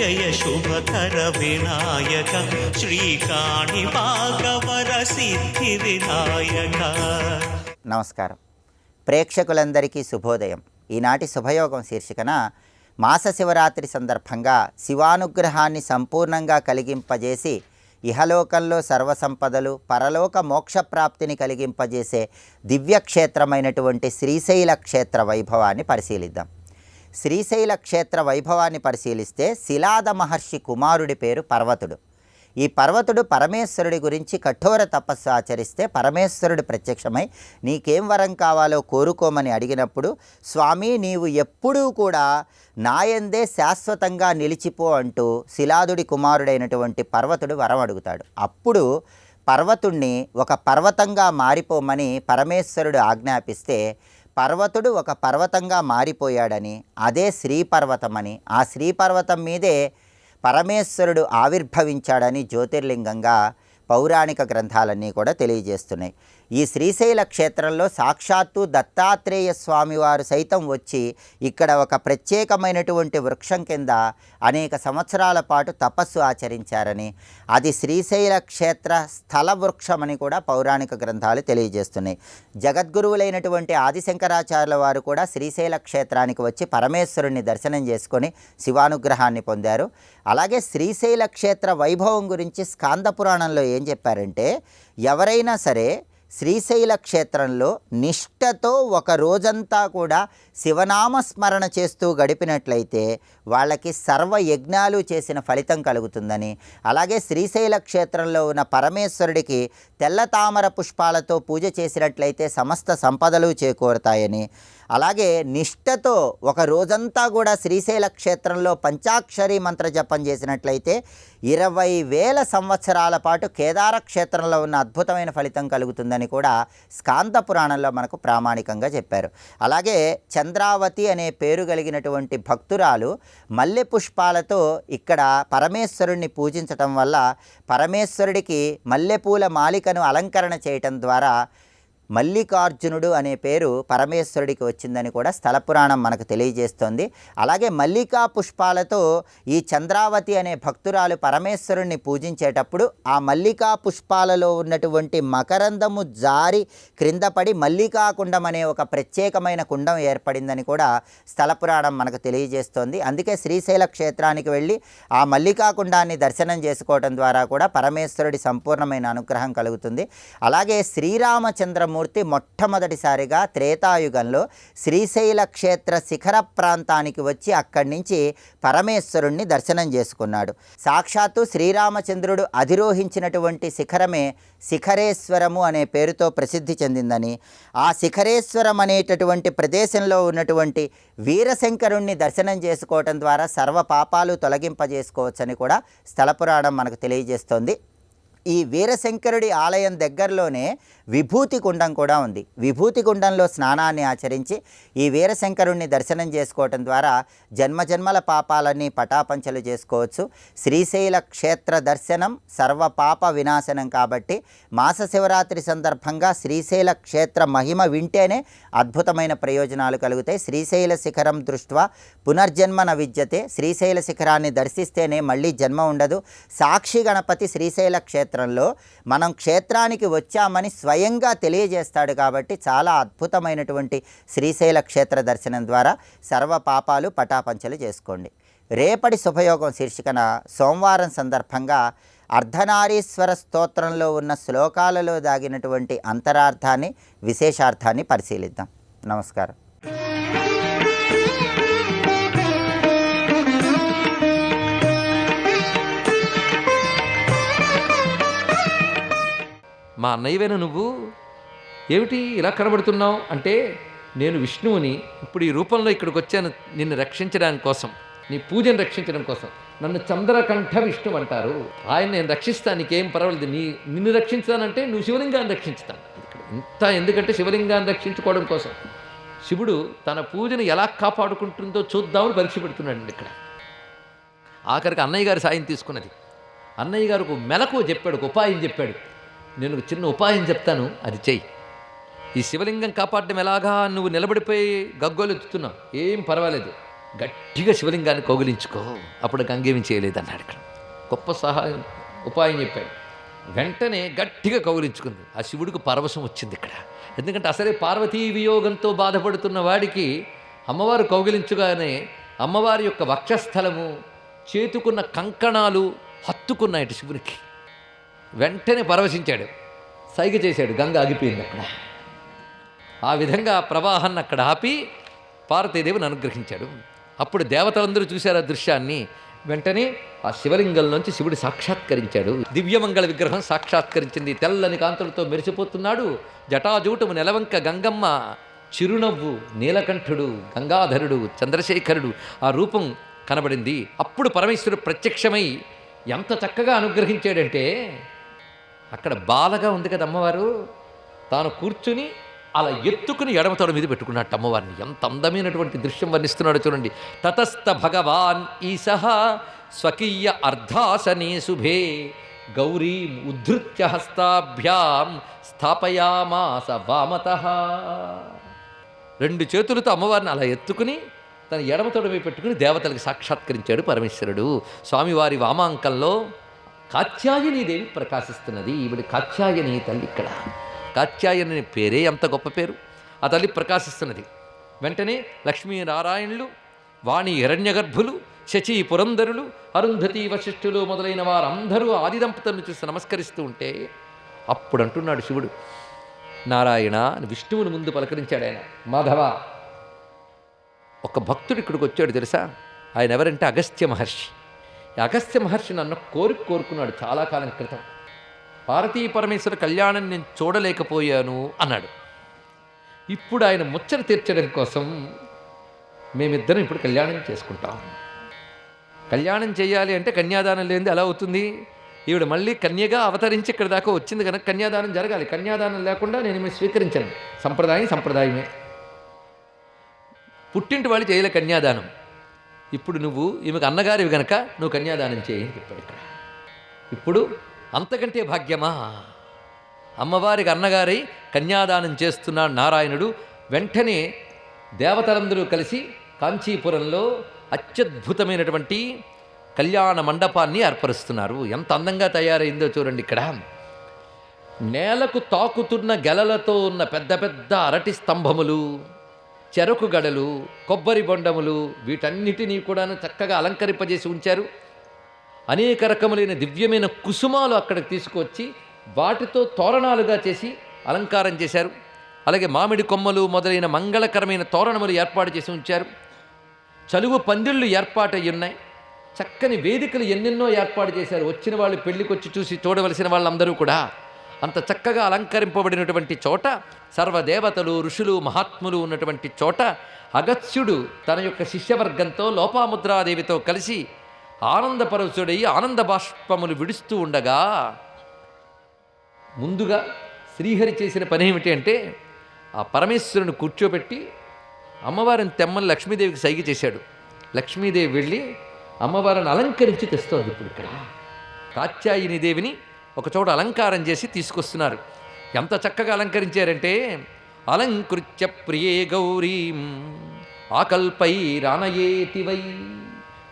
జయ శుభకర వినాయక శ్రీకాణి భాగవర సిద్ధి వినాయక. నమస్కారం. ప్రేక్షకులందరికీ శుభోదయం. ఈనాటి శుభయోగం శీర్షికన మాస శివరాత్రి సందర్భంగా శివానుగ్రహాన్ని సంపూర్ణంగా కలిగింపజేసి ఇహలోకంలో సర్వసంపదలు, పరలోక మోక్షప్రాప్తిని కలిగింపజేసే దివ్యక్షేత్రమైనటువంటి శ్రీశైల క్షేత్ర వైభవాన్ని పరిశీలిద్దాం. శ్రీశైల క్షేత్ర వైభవాన్ని పరిశీలిస్తే శిలాద మహర్షి కుమారుడి పేరు పర్వతుడు. ఈ పర్వతుడు పరమేశ్వరుడి గురించి కఠోర తపస్సు ఆచరిస్తే పరమేశ్వరుడు ప్రత్యక్షమై నీకేం వరం కావాలో కోరుకోమని అడిగినప్పుడు, స్వామి నీవు ఎప్పుడూ కూడా నాయందే శాశ్వతంగా నిలిచిపో అంటూ శిలాదుడి కుమారుడైనటువంటి పర్వతుడు వరం అడుగుతాడు. అప్పుడు పర్వతుణ్ణి ఒక పర్వతంగా మారిపోమని పరమేశ్వరుడు ఆజ్ఞాపిస్తే పర్వతుడు ఒక పర్వతంగా మారిపోయాడని, అదే శ్రీపర్వతమని, ఆ శ్రీపర్వతం మీదే పరమేశ్వరుడు ఆవిర్భవించాడని జ్యోతిర్లింగంగా పౌరాణిక గ్రంథాలన్నీ కూడా తెలియజేస్తున్నాయి. ఈ శ్రీశైల క్షేత్రంలో సాక్షాత్తు దత్తాత్రేయ స్వామివారు సైతం వచ్చి ఇక్కడ ఒక ప్రత్యేకమైనటువంటి వృక్షం కింద అనేక సంవత్సరాల పాటు తపస్సు ఆచరించారని, అది శ్రీశైల క్షేత్ర స్థల వృక్షమని కూడా పౌరాణిక గ్రంథాలు తెలియజేస్తున్నాయి. జగద్గురువులైనటువంటి ఆదిశంకరాచార్యుల వారు కూడా శ్రీశైల క్షేత్రానికి వచ్చి పరమేశ్వరుణ్ణి దర్శనం చేసుకొని శివానుగ్రహాన్ని పొందారు. అలాగే శ్రీశైల క్షేత్ర వైభవం గురించి స్కాంద పురాణంలో ఏం చెప్పారంటే, ఎవరైనా సరే శ్రీశైల క్షేత్రంలో నిష్ఠతో ఒక రోజంతా కూడా శివనామస్మరణ చేస్తూ గడిపినట్లయితే వాళ్ళకి సర్వ యజ్ఞాలు చేసిన ఫలితం కలుగుతుందని, అలాగే శ్రీశైల క్షేత్రంలో ఉన్న పరమేశ్వరుడికి తెల్ల తామర పుష్పాలతో పూజ చేసినట్లయితే సమస్త సంపదలు చేకూరుతాయని, అలాగే నిష్ఠతో ఒక రోజంతా కూడా శ్రీశైల క్షేత్రంలో పంచాక్షరి మంత్ర జపం చేసినట్లయితే 20,000 సంవత్సరాల పాటు కేదార క్షేత్రంలో ఉన్న అద్భుతమైన ఫలితం కలుగుతుందని కూడా స్కాంద పురాణంలో మనకు ప్రామాణికంగా చెప్పారు. అలాగే చంద్రావతి అనే పేరు కలిగినటువంటి భక్తురాలు మల్లె పుష్పాలతో ఇక్కడ పరమేశ్వరుణ్ణి పూజించటం వల్ల పరమేశ్వరుడికి మల్లెపూల మాలికను అలంకరణ చేయటం ద్వారా మల్లికార్జునుడు అనే పేరు పరమేశ్వరుడికి వచ్చిందని కూడా స్థల పురాణం మనకు తెలియజేస్తోంది. అలాగే మల్లికా పుష్పాలతో ఈ చంద్రావతి అనే భక్తురాలు పరమేశ్వరుణ్ణి పూజించేటప్పుడు ఆ మల్లికా పుష్పాలలో ఉన్నటువంటి మకరందము జారి క్రింద పడి మల్లికా కుండం అనే ఒక ప్రత్యేకమైన కుండం ఏర్పడిందని కూడా స్థల పురాణం మనకు తెలియజేస్తోంది. అందుకే శ్రీశైల క్షేత్రానికి వెళ్ళి ఆ మల్లికా కుండాన్ని దర్శనం చేసుకోవడం ద్వారా కూడా పరమేశ్వరుడి సంపూర్ణమైన అనుగ్రహం కలుగుతుంది. అలాగే శ్రీరామచంద్రమూర్తి మొట్టమొదటిసారిగా త్రేతాయుగంలో శ్రీశైల క్షేత్ర శిఖర ప్రాంతానికి వచ్చి అక్కడి నుంచి పరమేశ్వరుణ్ణి దర్శనం చేసుకున్నాడు. సాక్షాత్తు శ్రీరామచంద్రుడు అధిరోహించినటువంటి శిఖరమే శిఖరేశ్వరము అనే పేరుతో ప్రసిద్ధి చెందిందని, ఆ శిఖరేశ్వరం అనేటటువంటి ప్రదేశంలో ఉన్నటువంటి వీరశంకరుణ్ణి దర్శనం చేసుకోవటం ద్వారా సర్వ పాపాలు తొలగింపజేసుకోవచ్చని కూడా స్థల పురాణం మనకు తెలియజేస్తోంది. ఈ వీరశంకరుడి ఆలయం దగ్గరలోనే విభూతి కుండం కూడా ఉంది. విభూతి కుండంలో స్నానాన్ని ఆచరించి ఈ వీరశంకరుణ్ణి దర్శనం చేసుకోవటం ద్వారా జన్మజన్మల పాపాలన్నీ పటాపంచలు చేసుకోవచ్చు. శ్రీశైల క్షేత్ర దర్శనం సర్వ పాప వినాశనం కాబట్టి మాస శివరాత్రి సందర్భంగా శ్రీశైల క్షేత్ర మహిమ వింటేనే అద్భుతమైన ప్రయోజనాలు కలుగుతాయి. శ్రీశైల శిఖరం దృష్ట్యా పునర్జన్మ న విద్యతే. శ్రీశైల శిఖరాన్ని దర్శిస్తేనే మళ్ళీ జన్మ ఉండదు. సాక్షి గణపతి శ్రీశైల క్షేత్రంలో మనం క్షేత్రానికి వచ్చామని స్వయంగా తెలియజేస్తాడు కాబట్టి చాలా అద్భుతమైనటువంటి శ్రీశైల క్షేత్ర దర్శనం ద్వారా సర్వ పాపాలు పటాపంచలు చేసుకోండి. రేపటి శుభయోగం శీర్షికన సోమవారం సందర్భంగా అర్ధనారీశ్వర స్తోత్రంలో ఉన్న శ్లోకాలలో దాగినటువంటి అంతరార్థాన్ని, విశేషార్థాన్ని పరిశీలిద్దాం. నమస్కారం. మా అన్నయ్యవేనా నువ్వు? ఏమిటి ఇలా కనబడుతున్నావు అంటే, నేను విష్ణువుని, ఇప్పుడు ఈ రూపంలో ఇక్కడికి వచ్చాను నిన్ను రక్షించడానికి కోసం, నీ పూజను రక్షించడం కోసం. నన్ను చంద్రకంఠ విష్ణువు అంటారు. ఆయన నేను రక్షిస్తాను, నీకేం పర్వాలేదు. నిన్ను రక్షించానంటే నువ్వు శివలింగాన్ని రక్షించుతాను. ఇంత ఎందుకంటే శివలింగాన్ని రక్షించుకోవడం కోసం శివుడు తన పూజను ఎలా కాపాడుకుంటుందో చూద్దామని పరీక్ష పెడుతున్నాడండి ఇక్కడ. ఆఖరికి అన్నయ్య గారి సాయం తీసుకున్నది. అన్నయ్య గారు ఒక మెలకు చెప్పాడు, ఒక ఉపాయం చెప్పాడు. నేను ఒక చిన్న ఉపాయం చెప్తాను, అది చెయ్యి. ఈ శివలింగం కాపాడడం ఎలాగా? నువ్వు నిలబడిపోయి గగ్గోలు ఎత్తుతున్నావు, ఏం పర్వాలేదు. గట్టిగా శివలింగాన్ని కౌగిలించుకో, అప్పుడు గంగేమి చేయలేదన్నాడు. ఇక్కడ గొప్ప సహాయం ఉపాయం చెప్పాడు. వెంటనే గట్టిగా కౌగిలించుకుంది. ఆ శివుడికి పరవశం వచ్చింది ఇక్కడ. ఎందుకంటే అసలే పార్వతీ వియోగంతో బాధపడుతున్న వాడికి అమ్మవారు కౌగిలించుగానే అమ్మవారి యొక్క వక్షస్థలము, చేతుకున్న కంకణాలు హత్తుకున్నాయట శివునికి. వెంటనే పరవశించాడు, సైగ చేశాడు, గంగ ఆగిపోయింది అక్కడ. ఆ విధంగా ప్రవాహాన్ని అక్కడ ఆపి పార్వతీదేవిని అనుగ్రహించాడు. అప్పుడు దేవతలందరూ చూశారు ఆ దృశ్యాన్ని. వెంటనే ఆ శివలింగంలోంచి శివుడు సాక్షాత్కరించాడు. దివ్యమంగళ విగ్రహం సాక్షాత్కరించింది. తెల్లని కాంతులతో మెరిసిపోతున్నాడు. జటాజూటము నెలవంక గంగమ్మ, చిరునవ్వు నీలకంఠుడు, గంగాధరుడు, చంద్రశేఖరుడు ఆ రూపం కనబడింది. అప్పుడు పరమేశ్వరుడు ప్రత్యక్షమై ఎంత చక్కగా అనుగ్రహించాడంటే, అక్కడ బాలగా ఉంది కదా అమ్మవారు, తాను కూర్చుని అలా ఎత్తుకుని ఎడమతోడ మీద పెట్టుకున్నట్టు అమ్మవారిని. ఎంత అందమైనటువంటి దృశ్యం వర్ణిస్తున్నాడో చూడండి. తతస్థ భగవాన్ ఈశః స్వకీయ అర్ధాసనే శుభే గౌరీం ఉద్ధృత్య హస్తాభ్యాం స్థాపయామాస వామతః. రెండు చేతులతో అమ్మవారిని అలా ఎత్తుకుని తన ఎడమతోడ మీద పెట్టుకుని దేవతలకు సాక్షాత్కరించాడు పరమేశ్వరుడు. స్వామివారి వామాంకంలో కాత్యాయనీదేవి ప్రకాశిస్తున్నది. ఈవిడ కాత్యాయని తల్లి. ఇక్కడ కాత్యాయని పేరే ఎంత గొప్ప పేరు. ఆ తల్లి ప్రకాశిస్తున్నది. వెంటనే లక్ష్మీనారాయణులు, వాణి హిరణ్యగర్భులు, శచీ పురంధరులు, అరుంధతి వశిష్ఠులు మొదలైన వారందరూ ఆది దంపతులను చూసి నమస్కరిస్తూ ఉంటే అప్పుడు అంటున్నాడు శివుడు, నారాయణ అని విష్ణువుని ముందు పలకరించాడు ఆయన. మాధవ, ఒక భక్తుడు ఇక్కడికి వచ్చాడు తెలుసా? ఆయన ఎవరంటే అగస్త్య మహర్షి. ఈ అగస్త్య మహర్షి నన్ను కోరుకున్నాడు చాలా కాలం క్రితం. పార్వతీ పరమేశ్వర కళ్యాణం నేను చూడలేకపోయాను అన్నాడు. ఇప్పుడు ఆయన ముచ్చట తీర్చడం కోసం మేమిద్దరం ఇప్పుడు కళ్యాణం చేసుకుంటాం. కళ్యాణం చేయాలి అంటే కన్యాదానం లేనిది ఎలా అవుతుంది? ఈవిడ మళ్ళీ కన్యగా అవతరించి ఇక్కడ దాకా వచ్చింది కనుక కన్యాదానం జరగాలి. కన్యాదానం లేకుండా నేను ఈమె స్వీకరించను. సంప్రదాయమే. పుట్టింటి వాళ్ళు చేయలే కన్యాదానం. ఇప్పుడు నువ్వు ఈమెకు అన్నగారివి గనక నువ్వు కన్యాదానం చేయి అని చెప్పాడు ఇక్కడ. ఇప్పుడు అంతకంటే భాగ్యమా? అమ్మవారికి అన్నగారై కన్యాదానం చేస్తున్నాడు నారాయణుడు. వెంటనే దేవతలందరూ కలిసి కాంచీపురంలో అత్యద్భుతమైనటువంటి కళ్యాణ మండపాన్ని ఏర్పరుస్తున్నారు. ఎంత అందంగా తయారైందో చూడండి. ఇక్కడ నేలకు తాకుతున్న గెలలతో ఉన్న పెద్ద పెద్ద అరటి స్తంభములు, చెరకు గడలు, కొబ్బరి బొండములు, వీటన్నిటినీ కూడాను చక్కగా అలంకరింపజేసి ఉంచారు. అనేక రకములైన దివ్యమైన కుసుమాలు అక్కడికి తీసుకొచ్చి వాటితో తోరణాలుగా చేసి అలంకారం చేశారు. అలాగే మామిడి కొమ్మలు మొదలైన మంగళకరమైన తోరణములు ఏర్పాటు చేసి ఉంచారు. చలువు పందిళ్ళు ఏర్పాటయ్యి ఉన్నాయి. చక్కని వేదికలు ఎన్నెన్నో ఏర్పాటు చేశారు. వచ్చిన వాళ్ళు పెళ్లికి వచ్చి చూసి చూడవలసిన వాళ్ళందరూ కూడా అంత చక్కగా అలంకరింపబడినటువంటి చోట, సర్వదేవతలు, ఋషులు, మహాత్ములు ఉన్నటువంటి చోట అగస్త్యుడు తన యొక్క శిష్యవర్గంతో లోపాముద్రాదేవితో కలిసి ఆనందపరవశుడై ఆనంద బాష్పములు విడుస్తూ ఉండగా ముందుగా శ్రీహరి చేసిన పని ఏమిటి అంటే ఆ పరమేశ్వరుని కూర్చోబెట్టి అమ్మవారిని తెమ్మని లక్ష్మీదేవికి సైగ చేశాడు. లక్ష్మీదేవి వెళ్ళి అమ్మవారిని అలంకరించి తెస్తోంది. ఇప్పుడు ఇక్కడ కాత్యాయని దేవిని ఒకచోట అలంకారం చేసి తీసుకొస్తున్నారు. ఎంత చక్కగా అలంకరించారంటే అలంకృత్య ప్రియే గౌరీం ఆకల్పై రానయేతి వై.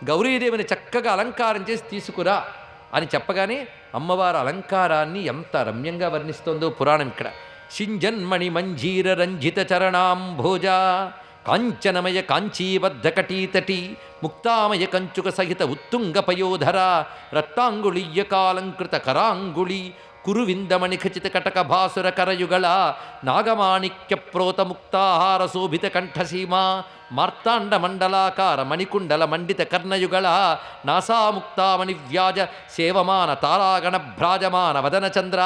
గౌరీదేవిని చక్కగా అలంకారం చేసి తీసుకురా అని చెప్పగానే అమ్మవారి అలంకారాన్ని ఎంత రమ్యంగా వర్ణిస్తోందో పురాణం ఇక్కడ. షింజన్మణి మంజీర రంజిత చరణాంభోజ కాంచనమయ కాంచీబద్ధ కటీతటి ముక్తామయ కంచుక సహిత ఉత్తుంగ పయోధర రత్తాంగుళీయ కాలంకృత కరాంగుళి కురువిందమణి ఖచిత కటక భాసుర కరయుగళ నాగమాణిక్య ప్రోత ముక్తాహార శోభిత కంఠసీమా మార్తాండ మండలాకార మణికుండల మండిత కర్ణయుగళ నాసాముక్తామణి వ్యాజ సేవమాన తారాగణ భ్రాజమాన వదనచంద్ర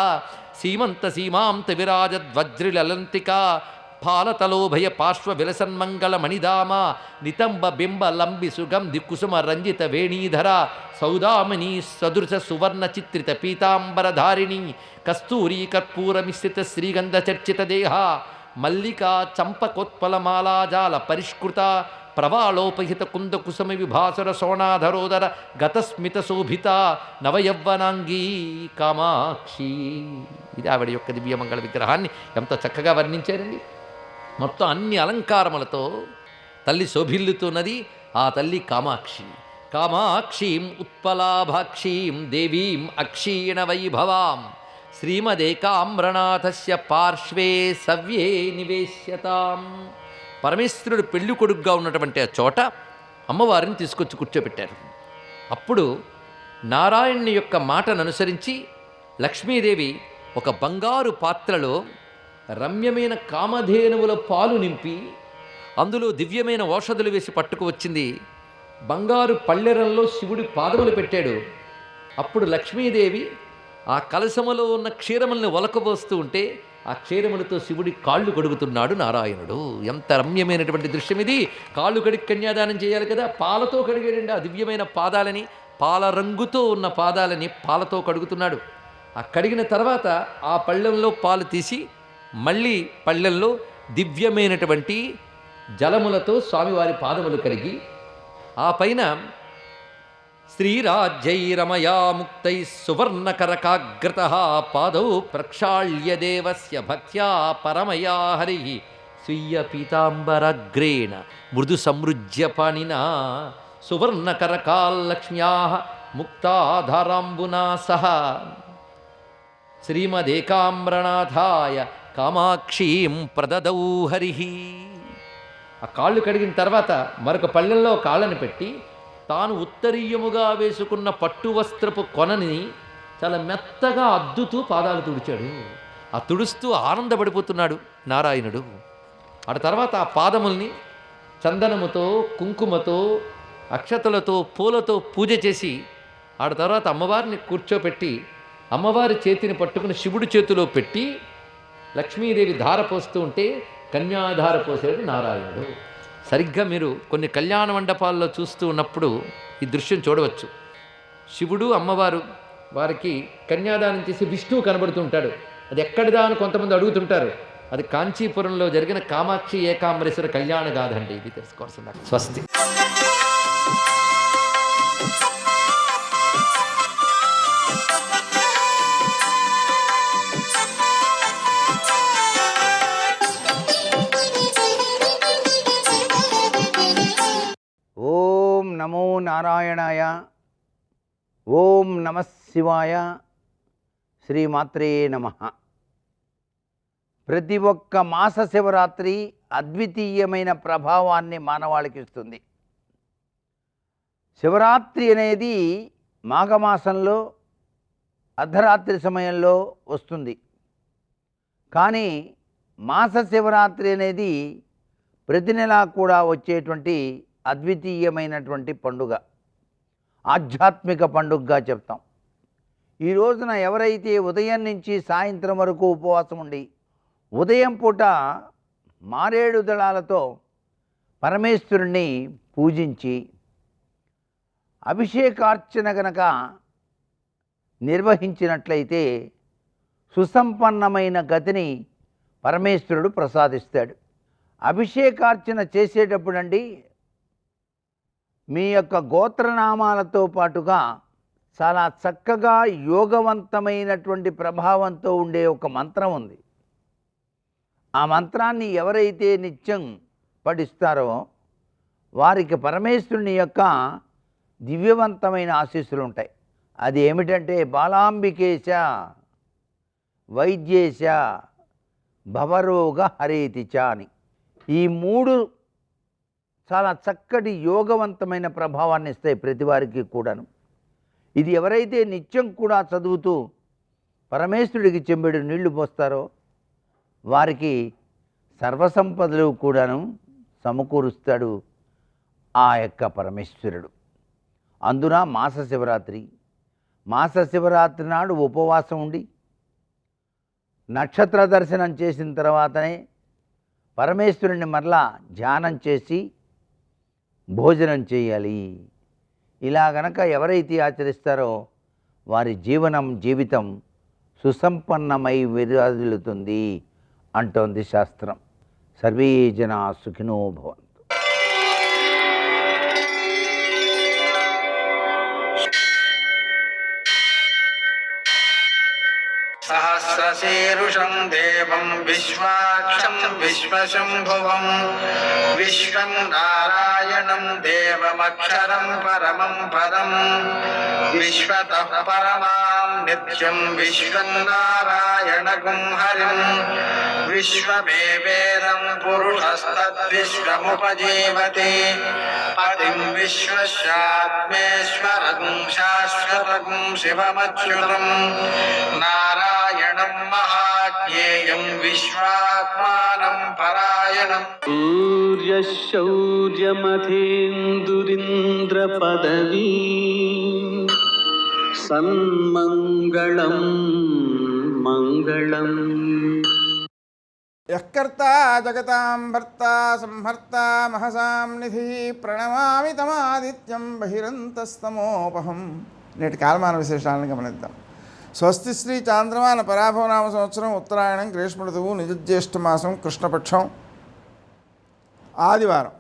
సీమంత సీమాంత విరాజద్వజ్రిలలంతిక ఫాలతలోభయ పార్శ్వ విలసన్మంగళ మణిదామ నితంబ బింబ లంబి సుగంధి కుసుమ రంజిత వేణీధర సౌదామిని సదృశ సువర్ణ చిత్రిత పీతాంబరధారిణి కస్తూరీ కర్పూర మిశ్రిత శ్రీగంధ చర్చిత దేహ మల్లికా చంపకోత్పలమాలాజాల పరిష్కృత ప్రవాళోపహిత కుంద కుసుమ విభాసుర సోణాధరోదర గతస్మిత శోభిత నవయవ్వనాంగీ కామాక్షి. ఇది ఆవిడ యొక్క దివ్యమంగళ విగ్రహాన్ని ఎంత చక్కగా వర్ణించారండి. మొత్తం అన్ని అలంకారములతో తల్లి శోభిల్లుతున్నది. ఆ తల్లి కామాక్షి. కామాక్షీం ఉత్పలాభాక్షీం దేవీం అక్షీణ వైభవాం శ్రీమదేకామ్రనాథస్య పార్శ్వే సవ్యే నివేశ్యతాం. పరమేశ్వరుడు పెళ్లి కొడుకుగా ఉన్నటువంటి ఆ చోట అమ్మవారిని తీసుకొచ్చి కూర్చోబెట్టారు. అప్పుడు నారాయణుని యొక్క మాటను అనుసరించి లక్ష్మీదేవి ఒక బంగారు పాత్రలో రమ్యమైన కామధేనువుల పాలు నింపి అందులో దివ్యమైన ఔషధులు వేసి పట్టుకు వచ్చింది. బంగారు పళ్ళెరంలో శివుడి పాదములు పెట్టాడు. అప్పుడు లక్ష్మీదేవి ఆ కలశములో ఉన్న క్షీరముల్ని ఒలకబోస్తూ ఉంటే ఆ క్షీరములతో శివుడి కాళ్ళు కడుగుతున్నాడు నారాయణుడు. ఎంత రమ్యమైనటువంటి దృశ్యం ఇది! కాళ్ళు కడిగి కన్యాదానం చేయాలి కదా, పాలతో కడిగాడండి ఆ దివ్యమైన పాదాలని. పాల రంగుతో ఉన్న పాదాలని పాలతో కడుగుతున్నాడు. ఆ కడిగిన తర్వాత ఆ పళ్ళెంలో పాలు తీసి మళ్ళీ పళ్ళెంలో దివ్యమైనటువంటి జలములతో స్వామివారి పాదములు కడిగి ఆ పైన శ్రీరాజ్యైరమయా ముక్తై సువర్ణకరకాగ్రత పాదౌ ప్రక్షాళ్య దేవస్య భక్త్యా పరమయా హరి స్వీయ పీతాంబరగ్రేణ మృదు సమృజ్య పాణినా సువర్ణకరకాల్లక్ష్మ్యా ముక్తాధారాంబునా సహ శ్రీమదేకామ్రనాథాయ కామాక్షీం ప్రదదౌ హరి. ఆ కాళ్ళు కడిగిన తర్వాత మరొక పళ్ళెంలో కాళ్ళని పెట్టి తాను ఉత్తరీయముగా వేసుకున్న పట్టు వస్త్రపు కొనని చాలా మెత్తగా అద్దుతూ పాదాలు తుడిచాడు. ఆ తుడుస్తూ ఆనందపడిపోతున్నాడు నారాయణుడు. ఆ తర్వాత ఆ పాదముల్ని చందనముతో కుంకుమతో అక్షతలతో పూలతో పూజ చేసి ఆ తర్వాత అమ్మవారిని కూర్చోపెట్టి అమ్మవారి చేతిని పట్టుకుని శివుడి చేతిలో పెట్టి లక్ష్మీదేవి ధార పోస్తూ ఉంటే కన్యాధార పోసేది నారాయణుడు. సరిగ్గా మీరు కొన్ని కళ్యాణ మండపాల్లో చూస్తూ ఉన్నప్పుడు ఈ దృశ్యం చూడవచ్చు. శివుడు అమ్మవారు వారికి కన్యాదానం చేసి విష్ణువు కనబడుతుంటాడు. అది ఎక్కడిదా అని కొంతమంది అడుగుతుంటారు. అది కాంచీపురంలో జరిగిన కామాక్షి ఏకాంబరేశ్వర కళ్యాణ గాథ అండి. ఇది తెలుసుకోవాల్సింది. స్వస్తి. ఓం నమో నారాయణాయ. ఓం నమః శివాయ. శ్రీమాత్రే నమః. ప్రతి ఒక్క మాస శివరాత్రి అద్వితీయమైన ప్రభావాన్ని మానవాళికి ఇస్తుంది. శివరాత్రి అనేది మాఘమాసంలో అర్ధరాత్రి సమయంలో వస్తుంది. కానీ మాస శివరాత్రి అనేది ప్రతి నెలా కూడా వచ్చేటువంటి అద్వితీయమైనటువంటి పండుగ, ఆధ్యాత్మిక పండుగగా చెప్తాం. ఈ రోజున ఎవరైతే ఉదయం నుంచి సాయంత్రం వరకు ఉపవాసం ఉండి ఉదయం పూట మారేడు దళాలతో పరమేశ్వరుణ్ణి పూజించి అభిషేకార్చన గనక నిర్వహించినట్లయితే సుసంపన్నమైన గతిని పరమేశ్వరుడు ప్రసాదిస్తాడు. అభిషేకార్చన చేసేటప్పుడండి మీ యొక్క గోత్రనామాలతో పాటుగా చాలా చక్కగా యోగవంతమైనటువంటి ప్రభావంతో ఉండే ఒక మంత్రం ఉంది. ఆ మంత్రాన్ని ఎవరైతే నిత్యం పఠిస్తారో వారికి పరమేశ్వరుని యొక్క దివ్యవంతమైన ఆశీస్సులు ఉంటాయి. అది ఏమిటంటే బాలాంబికేశ వైద్యేశ భవరోగ హరేతిచ అని. ఈ మూడు చాలా చక్కటి యోగవంతమైన ప్రభావాన్ని ఇస్తాయి ప్రతి వారికి కూడాను. ఇది ఎవరైతే నిత్యం కూడా చదువుతూ పరమేశ్వరుడికి చెంబెడు నీళ్లు పోస్తారో వారికి సర్వసంపదలు కూడాను సమకూరుస్తాడు ఆ యొక్క పరమేశ్వరుడు. అందున మాస శివరాత్రి నాడు ఉపవాసం ఉండి నక్షత్ర దర్శనం చేసిన తర్వాతనే పరమేశ్వరుని మరలా ధ్యానం చేసి భోజనం చేయాలి. ఇలా గనక ఎవరైతే ఆచరిస్తారో వారి జీవితం సుసంపన్నమై విరాజిల్లుతుంది అంటోంది శాస్త్రం. సర్వే జనా సుఖినో భవంతు. సహస్ర शीरुषं देवं विश्वाक्षं विश्वशम्भुवं विश्वं नारायणं देवमक्षरं परमं पदं विश्वतः परमां नित्यं विश्वं नारायणगुं हरिं विश्वमेवेदं पुरुषस्तद्विश्वमुपजीवति पतिं विश्वस्यात्मेश्वरगुं शाश्वतगुं शिवमच्युतं नारायणं महाज्ञेयं विश्वात्मानं परायणम् सूर्यशौर्यमथेन्दुरिन्द्रपदवी सन्मङ्गलं मङ्गलम् యఃకర్త జగతాం భర్త సంహర్త మహసాం నిధి ప్రణమామి తమాదిత్యం బహిరంతస్తమోపహం. నేటి కాలమాన విశేషాలను గమనిద్దాం. స్వస్తి శ్రీ చాంద్రమాన పరాభవనామ సంవత్సరం ఉత్తరాయణం గ్రీష్మ ఋతువు నిజజ్యేష్ఠ మాసం కృష్ణపక్షం ఆదివారం.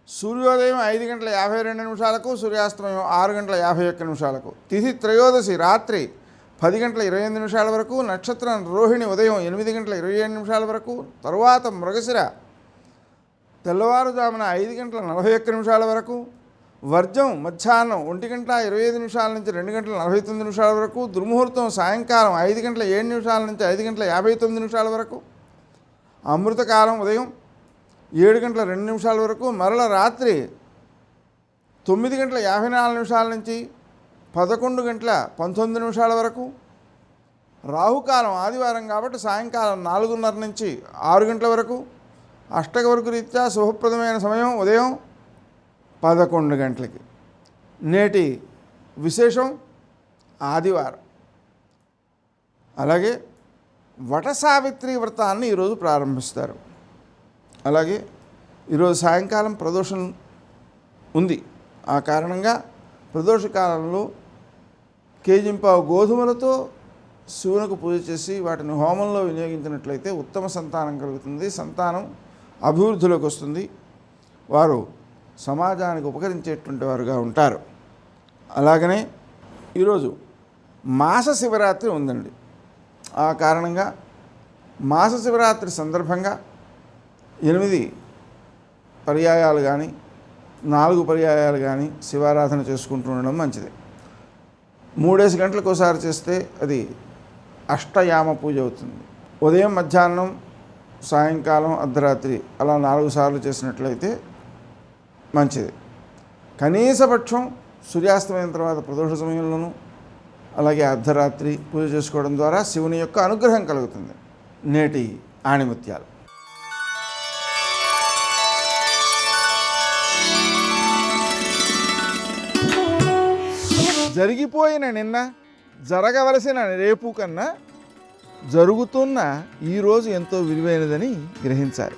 సూర్యోదయం 5:52 సూర్యాస్తమయం 6:51. తిథి త్రయోదశి రాత్రి 10:28 వరకు. నక్షత్రం రోహిణి ఉదయం 8:27 వరకు. తరువాత మృగశిర తెల్లవారుజామున 5:41 వరకు. వర్జం మధ్యాహ్నం 1:25 నుంచి 2:49 వరకు. దుర్ముహూర్తం సాయంకాలం 5:07 నుంచి 5:59 వరకు. అమృతకాలం ఉదయం 7:02 వరకు. మరల రాత్రి 9:54 నుంచి 11:19 వరకు. రాహుకాలం ఆదివారం కాబట్టి సాయంకాలం 4:30 నుంచి 6 గంటల వరకు. అష్టకవర్గ రీత్యా శుభప్రదమైన సమయం ఉదయం 11 గంటలకి. నేటి విశేషం ఆదివారం. అలాగే వట సావిత్రి వ్రతాన్ని ఈరోజు ప్రారంభిస్తారు. అలాగే ఈరోజు సాయంకాలం ప్రదోషం ఉంది. ఆ కారణంగా ప్రదోష కాలంలో కేజింపావు గోధుమలతో శివునికి పూజ చేసి వాటిని హోమంలో వినియోగించినట్లయితే ఉత్తమ సంతానం కలుగుతుంది. సంతానం అభివృద్ధిలోకి వస్తుంది. వారు సమాజానికి ఉపకరించేటువంటి వారుగా ఉంటారు. అలాగనే ఈరోజు మాస శివరాత్రి ఉందండి. ఆ కారణంగా మాస శివరాత్రి సందర్భంగా 8 పర్యాయాలు కానీ 4 పర్యాయాలు కానీ శివారాధన చేసుకుంటూ ఉండడం మంచిది. 3 గంటలకు ఒకసారి చేస్తే అది అష్టయామ పూజ అవుతుంది. ఉదయం మధ్యాహ్నం సాయంకాలం అర్ధరాత్రి అలా 4 సార్లు చేసినట్లయితే మంచిది. కనీసపక్షం సూర్యాస్తమైన తర్వాత ప్రదోష సమయంలోనూ అలాగే అర్ధరాత్రి పూజ చేసుకోవడం ద్వారా శివుని యొక్క అనుగ్రహం కలుగుతుంది. నేటి ఆణిముత్యాలు. జరిగిపోయిన నిన్న, జరగవలసిన రేపు కన్నా జరుగుతున్న ఈరోజు ఎంతో విలువైనదని గ్రహించాలి.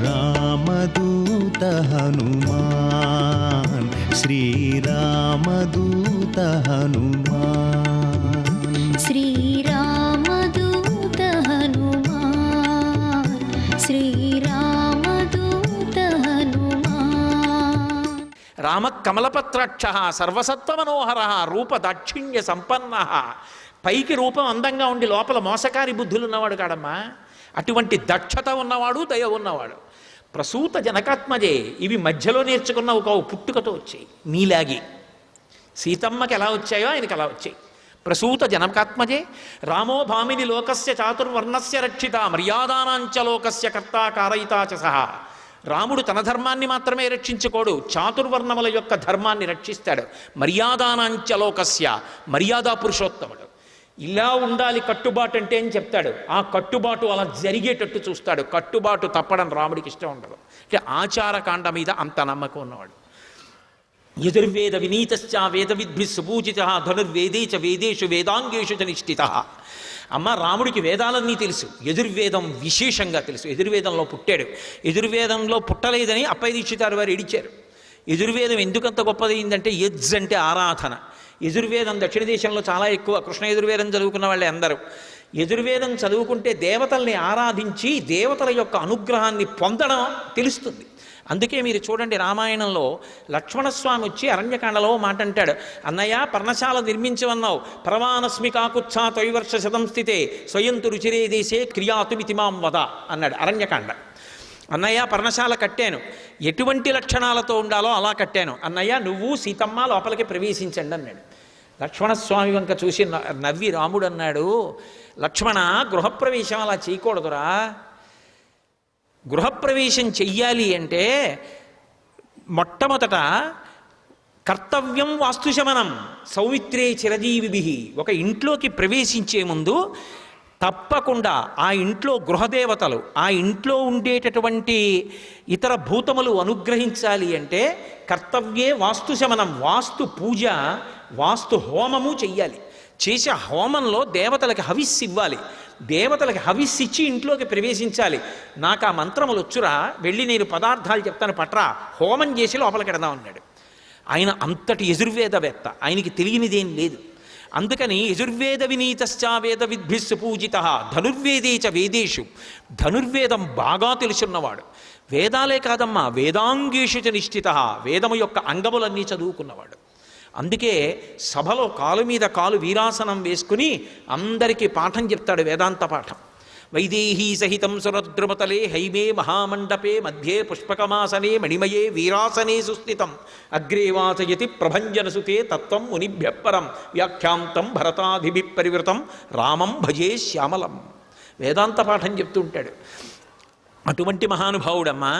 రామదూత హనుమాన్ శ్రీరామదూత హనుమాన్ శ్రీరామదూత హనుమాన్ శ్రీరామదూత హనుమాన్. రామ కమలపత్రాక్ష సర్వసత్వమనోహర రూపదాక్షిణ్య సంపన్న. పైకి రూపం అందంగా ఉండి లోపల మోసకారి బుద్ధులు ఉన్నవాడు కాడమ్మా. అటువంటి దక్షత ఉన్నవాడు, దయ ఉన్నవాడు. ప్రసూత జనకాత్మజే. ఇవి మధ్యలో నేర్చుకున్న ఒక పుట్టుకతో వచ్చాయి. నీలాగి సీతమ్మకి ఎలా వచ్చాయో ఆయనకి అలా వచ్చాయి. ప్రసూత జనకాత్మజే. రామో భామిని లోకస్య చాతుర్వర్ణస్య రక్షిత మర్యాదానాంచ లోకస్య కర్తా కారయితా చ సహా. రాముడు తన ధర్మాన్ని మాత్రమే రక్షించుకోడు, చాతుర్వర్ణముల యొక్క ధర్మాన్ని రక్షిస్తాడు. మర్యాదానాంచ లోకస్య, మర్యాదా పురుషోత్తముడు. ఇలా ఉండాలి కట్టుబాటు అంటే అని చెప్తాడు. ఆ కట్టుబాటు అలా జరిగేటట్టు చూస్తాడు. కట్టుబాటు తప్పడం రాముడికి ఇష్టం ఉండదు. అంటే ఆచారకాండ మీద అంత నమ్మకం ఉన్నవాడు. యజుర్వేద వినీతశ్చ వేద విద్భి సుపూజిత ధనుర్వేదే చ వేదేషు వేదాంగేషు చ నిష్ఠిత. అమ్మ రాముడికి వేదాలన్నీ తెలుసు, యజుర్వేదం విశేషంగా తెలుసు. యజుర్వేదంలో పుట్టాడు. యజుర్వేదంలో పుట్టలేదని అప్పయ్య దీక్షితారు వారు ఏడిచారు. యజుర్వేదం ఎందుకంత గొప్పదైందంటే యజ్ అంటే ఆరాధన. యజుర్వేదం దక్షిణ దేశంలో చాలా ఎక్కువ. కృష్ణ యజుర్వేదం చదువుకున్న వాళ్ళే అందరూ. యజుర్వేదం చదువుకుంటే దేవతల్ని ఆరాధించి దేవతల యొక్క అనుగ్రహాన్ని పొందడం తెలుస్తుంది. అందుకే మీరు చూడండి రామాయణంలో లక్ష్మణస్వామి వచ్చి అరణ్యకాండలో మాట అంటాడు, అన్నయ్య పర్ణశాల నిర్మించవన్నావు, పరమానస్మి కాకుత్సా తొయివర్ష శతం స్థితే స్వయంతు రుచిరే దేశే క్రియాతుమితి మాం వద అన్నాడు అరణ్యకాండ. అన్నయ్య పర్ణశాల కట్టాను, ఎటువంటి లక్షణాలతో ఉండాలో అలా కట్టాను, అన్నయ్య నువ్వు సీతమ్మ లోపలికి ప్రవేశించండి అన్నాడు. లక్ష్మణస్వామి వంక చూసి నవ్వి రాముడు అన్నాడు, లక్ష్మణ గృహప్రవేశం అలా చేయకూడదురా, గృహప్రవేశం చెయ్యాలి అంటే మొట్టమొదట కర్తవ్యం వాస్తుశమనం సౌమిత్రే చిరజీవిభి. ఒక ఇంట్లోకి ప్రవేశించే ముందు తప్పకుండా ఆ ఇంట్లో గృహదేవతలు, ఆ ఇంట్లో ఉండేటటువంటి ఇతర భూతములు అనుగ్రహించాలి అంటే కర్తవ్యే వాస్తుశమనం, వాస్తు పూజ, వాస్తు హోమము చెయ్యాలి. చేసే హోమంలో దేవతలకి హవిస్సు ఇవ్వాలి, దేవతలకి హవిస్సు ఇచ్చి ఇంట్లోకి ప్రవేశించాలి. నాకు ఆ మంత్రములు వచ్చురా, వెళ్ళి నేను పదార్థాలు చెప్తాను పట్రా, హోమం చేసి లోపలికి వెడదాం అన్నాడు. ఆయన అంతటి యజుర్వేదవేత్త, ఆయనకి తెలియనిదేం లేదు. అందుకని యజుర్వేద వినీతశ్చ వేద విద్భిస్సు పూజిత ధనుర్వేదే చ వేదేషు, ధనుర్వేదం బాగా తెలుసున్నవాడు, వేదాలే కాదమ్మా వేదాంగేషు చ నిష్ఠిత, వేదము యొక్క అంగములన్నీ చదువుకున్నవాడు. అందుకే సభలో కాలు మీద కాలు వీరాసనం వేసుకుని అందరికీ పాఠం చెప్తాడు, వేదాంత పాఠం. వైదేహీ సహితం సురద్రుమతలే హైమే మహామండపే మధ్యే పుష్పకమాసనే మణిమయే వీరాసనే సుస్థితం అగ్రే వాచయతి ప్రభంజనసుతే తత్వం మునిభ్యపరం వ్యాఖ్యాంతం భరతాధిభి పరివృతం రామం భజే శ్యామలం. వేదాంత పాఠం చెప్తుంటాడు. అటువంటి మహానుభావుడమ్మా.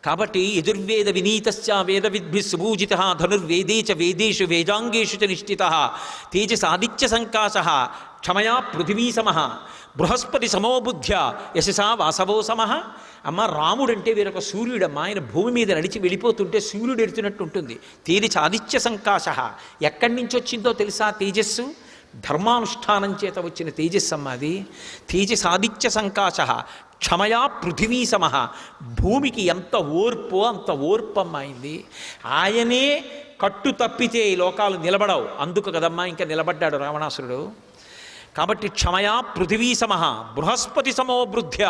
కాబట్టి యజుర్వేద వినీతశ్చ వేద విద్భి సుభూజిత ధనుర్వేదే చ వేదేషు వేదాంగేషు చ నిష్ఠిత తేజసాదిత్య సంకాశ క్షమయా పృథివీ సమః బృహస్పతి సమోబుద్ధ్య యశసా వాసవో సమః. అమ్మ రాముడంటే వీరొక సూర్యుడమ్మ, ఆయన భూమి మీద నడిచి వెళ్ళిపోతుంటే సూర్యుడు ఎడుతున్నట్టు ఉంటుంది. తేజసాదిత్య సంకాశ, ఎక్కడి నుంచి వచ్చిందో తెలుసా తేజస్సు? ధర్మానుష్ఠానం చేత వచ్చిన తేజస్సమ్మ అది. తేజసాదిత్య సంకాశ క్షమయా పృథివీ సమః, భూమికి ఎంత ఓర్పో అంత ఓర్పమ్మ అయింది. ఆయనే కట్టు తప్పితే ఈ లోకాలు నిలబడవు, అందుకు కదమ్మా ఇంకా నిలబడ్డాడు రావణాసురుడు. కాబట్టి క్షమయా పృథివీ సమః బృహస్పతి సమో బుద్ధ్య,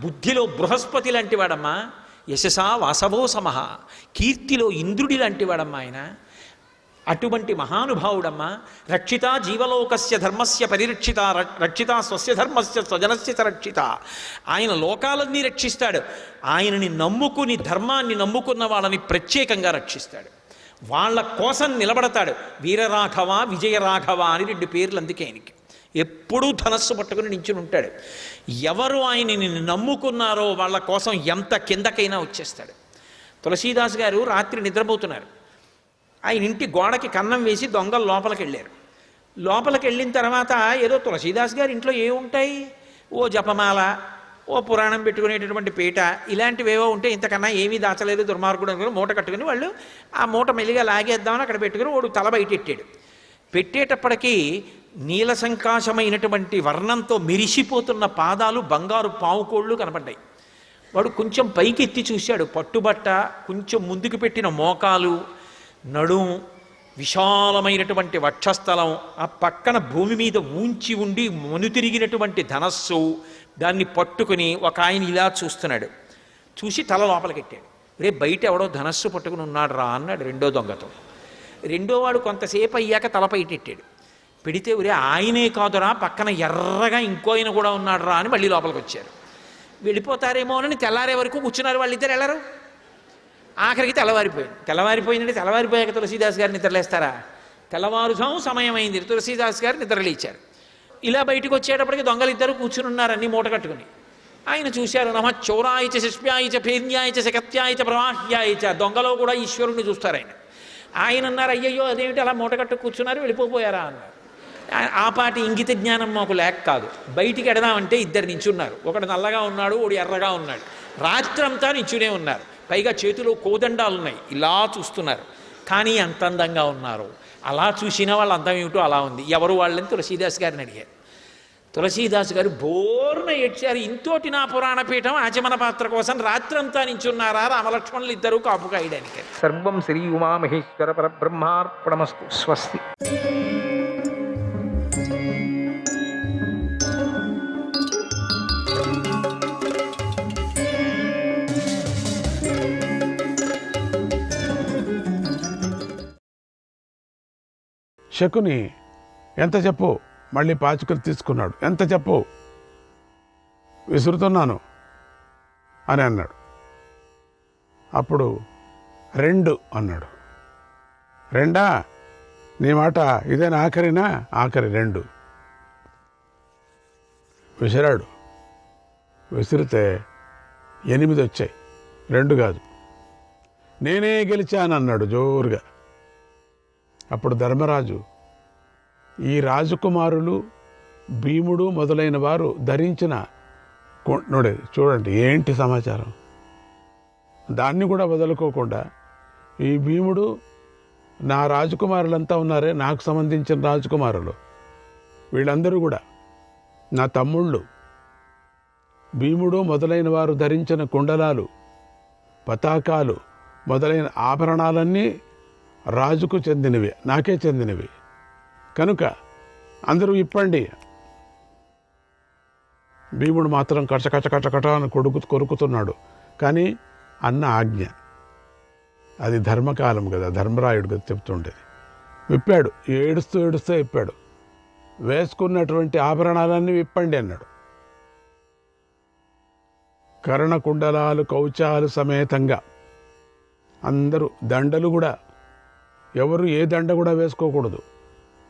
బుద్ధిలో బృహస్పతి లాంటి వాడమ్మా. యశసా వాసవో సమః, కీర్తిలో ఇంద్రుడి లాంటి వాడమ్మా ఆయన. అటువంటి మహానుభావుడమ్మా. రక్షిత జీవలోకస్య ధర్మస్య పరిరక్షిత, రక్షిత స్వస్య ధర్మస్య స్వజనస్య రక్షిత. ఆయన లోకాలన్నీ రక్షిస్తాడు. ఆయనని నమ్ముకుని ధర్మాన్ని నమ్ముకున్న వాళ్ళని ప్రత్యేకంగా రక్షిస్తాడు, వాళ్ళ కోసం నిలబడతాడు. వీరరాఘవ విజయరాఘవ అని 2 పేర్లు అందుకే ఆయనకి. ఎప్పుడూ ధనస్సు పట్టుకుని నించుని ఉంటాడు. ఎవరు ఆయనని నమ్ముకున్నారో వాళ్ళ కోసం ఎంత కిందకైనా వచ్చేస్తాడు. తులసీదాస్ గారు రాత్రి నిద్రపోతున్నారు. ఆయన ఇంటి గోడకి కన్నం వేసి దొంగలు లోపలికి వెళ్ళారు. లోపలికి వెళ్ళిన తర్వాత ఏదో తులసీదాస్ గారి ఇంట్లో ఏముంటాయి, ఓ జపమాల, ఓ పురాణం పెట్టుకునేటటువంటి పీట, ఇలాంటివేవో ఉంటే ఇంతకన్నా ఏమీ దాచలేదు దుర్మార్గుడు అనుకుని మూట కట్టుకుని వాళ్ళు ఆ మూట మెల్లిగా లాగేద్దామని అక్కడ పెట్టుకుని వాడు తల బయటెట్టాడు. పెట్టేటప్పటికీ నీల సంకాశమైనటువంటి వర్ణంతో మెరిసిపోతున్న పాదాలు, బంగారు పావుకోళ్ళు కనపడ్డాయి. వాడు కొంచెం పైకి ఎత్తి చూశాడు. పట్టుబట్ట, కొంచెం ముందుకు పెట్టిన మోకాలు, నడుం, విశాలమైనటువంటి వక్షస్థలం, ఆ పక్కన భూమి మీద ఊంచి ఉండి మనుతిరిగినటువంటి ధనస్సు, దాన్ని పట్టుకుని ఒక ఆయన ఇలా చూస్తున్నాడు. చూసి తల లోపలికెట్టాడు. రే బయట ఎవడో ధనస్సు పట్టుకుని ఉన్నాడు రా అన్నాడు రెండో దొంగతో. రెండో వాడు కొంతసేపు అయ్యాక తలపైటెట్టాడు. పెడితే ఒరే ఆయనే కాదురా, పక్కన ఎర్రగా ఇంకో ఆయన కూడా ఉన్నాడు రా అని మళ్ళీ లోపలికి వచ్చారు. వెళ్ళిపోతారేమోనని తెల్లారే వరకు కూర్చున్నారు. వాళ్ళిద్దరు వెళ్ళరు. ఆఖరికి తెల్లవారిపోయిందంటే తెల్లవారిపోయాక తులసీదాస్ గారు నిద్రలేస్తారా? తెల్లవారుజాము సమయం అయింది, తులసీదాస్ గారు నిద్రలేచారు. ఇలా బయటకు వచ్చేటప్పటికి దొంగలు ఇద్దరు కూర్చుని ఉన్నారు అన్నీ మూట కట్టుకుని. ఆయన చూశారు. నమ చౌరాయిచ శిష్యాయిచ ఫేర్యాయిచ శకత్యాయిచ ప్రవాహ్యాయిచ, దొంగలో కూడా ఈశ్వరుణ్ణి చూస్తారు ఆయన. ఆయన అన్నారు, అయ్యయ్యో అదేమిటి అలా మూట కట్టు కూర్చున్నారు, వెళ్ళిపోయారా అన్నారు. ఆ పాటి ఇంగిత జ్ఞానం మాకు లేక కాదు. బయటికి ఎడదామంటే ఇద్దరు నించున్నారు. ఒకడు నల్లగా ఉన్నాడు, ఒకడు ఎర్రగా ఉన్నాడు. రాత్రంతా నించునే ఉన్నారు. పైగా చేతిలో కోదండాలు ఉన్నాయి, ఇలా చూస్తున్నారు. కానీ ఎంత అందంగా ఉన్నారు. అలా చూసిన వాళ్ళ అందం ఏమిటో అలా ఉంది. ఎవరు వాళ్ళని తులసీదాస్ గారిని అడిగారు. తులసీదాస్ గారు బోర్న ఏడ్చారు. ఇంతోటి నా పురాణ పీఠం ఆచమన పాత్ర కోసం రాత్రంతా నించున్నారా రామలక్ష్మణులు ఇద్దరు కాపు కాయడానికి. సర్వం శ్రీ ఉమామహేశ్వర పరబ్రహ్మార్పణమస్తు. స్వస్తి. శకుని ఎంత చెప్పు, మళ్ళీ పాచికలు తీసుకున్నాడు. ఎంత చెప్పు, విసురుతున్నాను అని అన్నాడు. అప్పుడు 2 అన్నాడు. 2 నీ మాట ఇదేనా ఆఖరినా? ఆఖరి 2 విసిరాడు. విసిరితే 8 వచ్చాయి, 2 కాదు. నేనే గెలిచానన్నాడు జోరుగా. అప్పుడు ధర్మరాజు, ఈ రాజకుమారులు భీముడు మొదలైన వారు ధరించిన చూడండి ఏంటి సమాచారం, దాన్ని కూడా వదులుకోకుండా ఈ భీముడు నా రాజకుమారులంతా ఉన్నారే, నాకు సంబంధించిన రాజకుమారులు వీళ్ళందరూ కూడా నా తమ్ముళ్ళు. భీముడు మొదలైన వారు ధరించిన కుండలాలు, పతాకాలు మొదలైన ఆభరణాలన్నీ రాజుకు చెందినవి, నాకే చెందినవి. కనుక అందరూ ఇప్పండి. భీముడు మాత్రం కచకచ అని కొరుకుతున్నాడు. కానీ అన్న ఆజ్ఞ, అది ధర్మకాలం కదా, ధర్మరాయుడు కదా చెప్తుండేది. విప్పాడు, ఏడుస్తూ విప్పాడు. వేసుకున్నటువంటి ఆభరణాలన్నీ విప్పండి అన్నాడు. కర్ణకుండలాలు కౌచాలు సమేతంగా అందరూ, దండలు కూడా ఎవరు ఏ దండ కూడా వేసుకోకూడదు,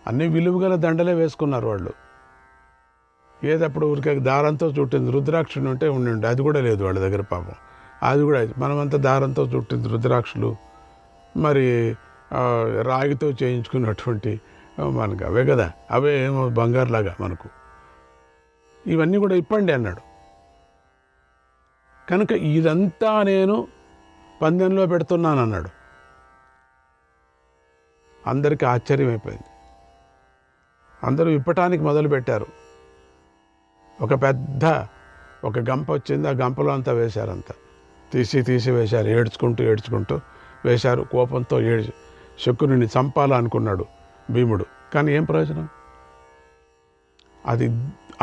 అన్ని విలువగల దండలే వేసుకున్నారు వాళ్ళు. ఏదప్పుడు ఊరికే దారంతో చుట్టింది రుద్రాక్షుని ఉంటే ఉండి, అది కూడా లేదు వాళ్ళ దగ్గర పాపం. అది కూడా మనమంతా దారంతో చుట్టింది రుద్రాక్షులు, మరి రాగితో చేయించుకున్నటువంటి మనకు అవే కదా, అవే ఏమో బంగారులాగా మనకు. ఇవన్నీ కూడా ఇప్పండి అన్నాడు. కనుక ఇదంతా నేను పందెంలో పెడుతున్నాను అన్నాడు. అందరికీ ఆశ్చర్యమైపోయింది. అందరూ ఇప్పటానికి మొదలుపెట్టారు. ఒక పెద్ద గంప వచ్చింది, ఆ గంపలో అంతా వేశారంతా, తీసి వేశారు. ఏడ్చుకుంటూ వేశారు. కోపంతో శకుని చంపాలనుకున్నాడు భీముడు. కానీ ఏం ప్రయోజనం, అది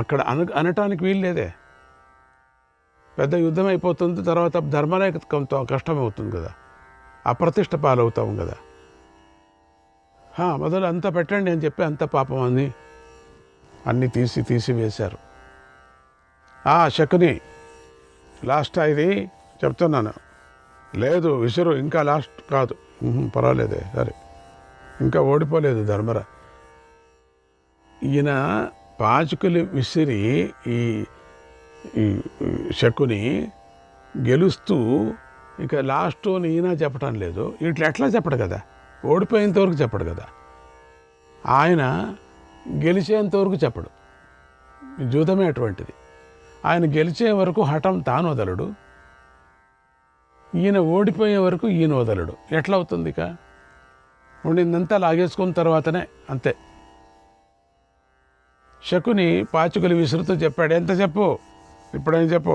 అక్కడ అనటానికి వీల్లేదే. పెద్ద యుద్ధం అయిపోతుంది, తర్వాత ధర్మరేఖంతో కష్టమవుతుంది కదా, అప్రతిష్ట పాలవుతాం కదా. మొదలు అంతా పెట్టండి అని చెప్పి అంత పాపం అన్నీ తీసి వేశారు. శకుని లాస్ట్ ఇది చెప్తున్నాను, లేదు విసురు, ఇంకా లాస్ట్ కాదు. పర్వాలేదే, సరే ఇంకా ఓడిపోలేదు ధర్మరా. ఈయన పాచికలు విసిరి ఈ శకుని గెలుస్తూ ఇక లాస్ట్ ఈయన చెప్పటం లేదు. ఇట్లా ఎట్లా చెప్పడు కదా, ఓడిపోయేంతవరకు చెప్పడు కదా, ఆయన గెలిచేంతవరకు చెప్పడు. జూదమే అటువంటిది. ఆయన గెలిచే వరకు హఠం తాను వదలడు, ఈయన ఓడిపోయే వరకు ఈయన వదలడు. ఎట్లా అవుతుంది? ఇక ఉండిందంతా లాగేసుకున్న తర్వాతనే అంతే. శకుని పాచికలు విసురుతూ చెప్పాడు, ఎంత చెప్పు, ఇప్పుడేం చెప్పు,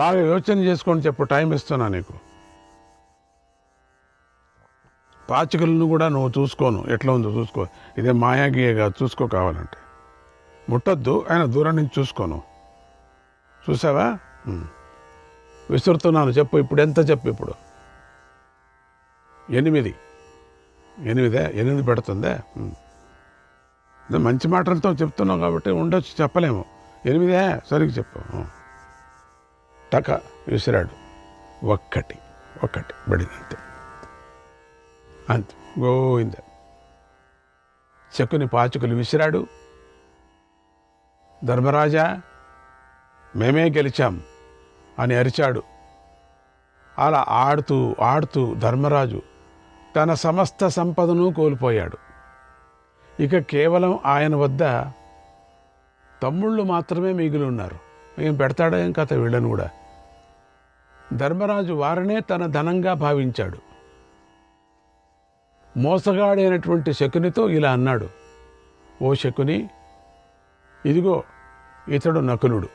బాగా యోచన చేసుకొని చెప్పు, టైం ఇస్తున్నా నీకు. పాచికలను కూడా నువ్వు చూసుకోను, ఎట్లా ఉందో చూసుకో, ఇదే మాయాగీయగా చూసుకో, కావాలంటే ముట్టొద్దు, ఆయన దూరం నుంచి చూసుకోను. చూసావా, విసురుతున్నాను, చెప్పు ఇప్పుడు ఎంత చెప్పు. ఇప్పుడు 8 పెడుతుందే. మంచి మాటలతో చెప్తున్నావు కాబట్టి ఉండొచ్చు, చెప్పలేము. 8 సరిగ్గా చెప్పు. టక విసిరాడు, ఒక్కటి పడిందంతే, అంతే, గోవింద. శకుని పాచికలు విసిరాడు. ధర్మరాజా, మేమే గెలిచాం అని అరిచాడు. అలా ఆడుతూ ధర్మరాజు తన సమస్త సంపదను కోల్పోయాడు. ఇక కేవలం ఆయన వద్ద తమ్ముళ్ళు మాత్రమే మిగిలి ఉన్నారు. ఏం పెడతాడా ఏం కథ వీళ్ళను కూడా. ధర్మరాజు వారనే తన ధనంగా భావించాడు. మోసగాడైనటువంటి శకునితో ఇలా అన్నాడు, ఓ శకుని, ఇదిగో ఇతడు నకులుడు,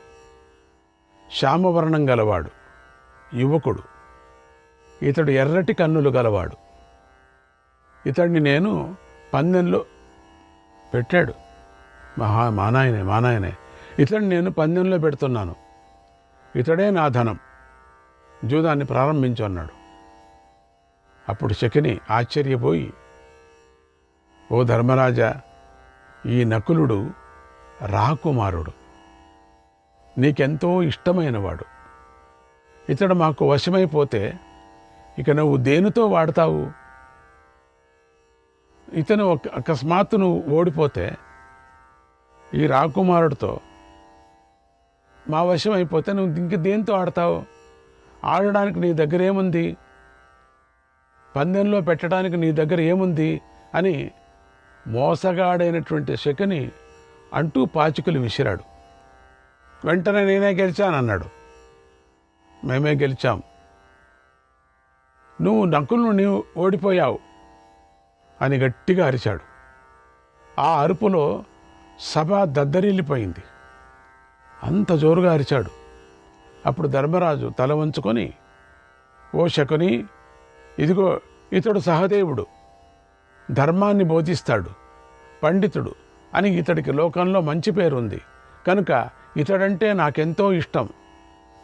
శ్యామవర్ణం గలవాడు, యువకుడు. ఇతడు ఎర్రటి కన్నులు గలవాడు. ఇతడిని నేను పందెంలో పెట్టాడు. మా నాయనే ఇతడిని నేను పందెంలో పెడుతున్నాను. ఇతడే నా ధనం, జూదాన్ని ప్రారంభించు అన్నాడు. అప్పుడు శకుని ఆశ్చర్యపోయి ఓ ధర్మరాజా, ఈ నకులుడు రాకుమారుడు, నీకెంతో ఇష్టమైనవాడు. ఇతడు మాకు వశమైపోతే ఇక నువ్వు దేనితో వాడతావు? ఇతను అకస్మాత్తు నువ్వు ఓడిపోతే ఈ రాకుమారుడితో మా వశం అయిపోతే నువ్వు ఇంక దేంతో ఆడతావు? ఆడడానికి నీ దగ్గర ఏముంది? పందెంలో పెట్టడానికి నీ దగ్గర ఏముంది అని మోసగాడైనటువంటి శకుని అంటూ పాచికలు విసిరాడు. వెంటనే నేనే గెలిచానన్నాడు. మేమే గెలిచాం, నువ్వు నకులను నీవు ఓడిపోయావు అని గట్టిగా అరిచాడు. ఆ అరుపులో సభ దద్దరిల్లిపోయింది. అంత జోరుగా అరిచాడు. అప్పుడు ధర్మరాజు తల వంచుకొని, ఓ శకుని, ఇదిగో ఇతడు సహదేవుడు, ధర్మాన్ని బోధిస్తాడు, పండితుడు అని ఇతడికి లోకంలో మంచి పేరుంది కనుక ఇతడంటే నాకెంతో ఇష్టం.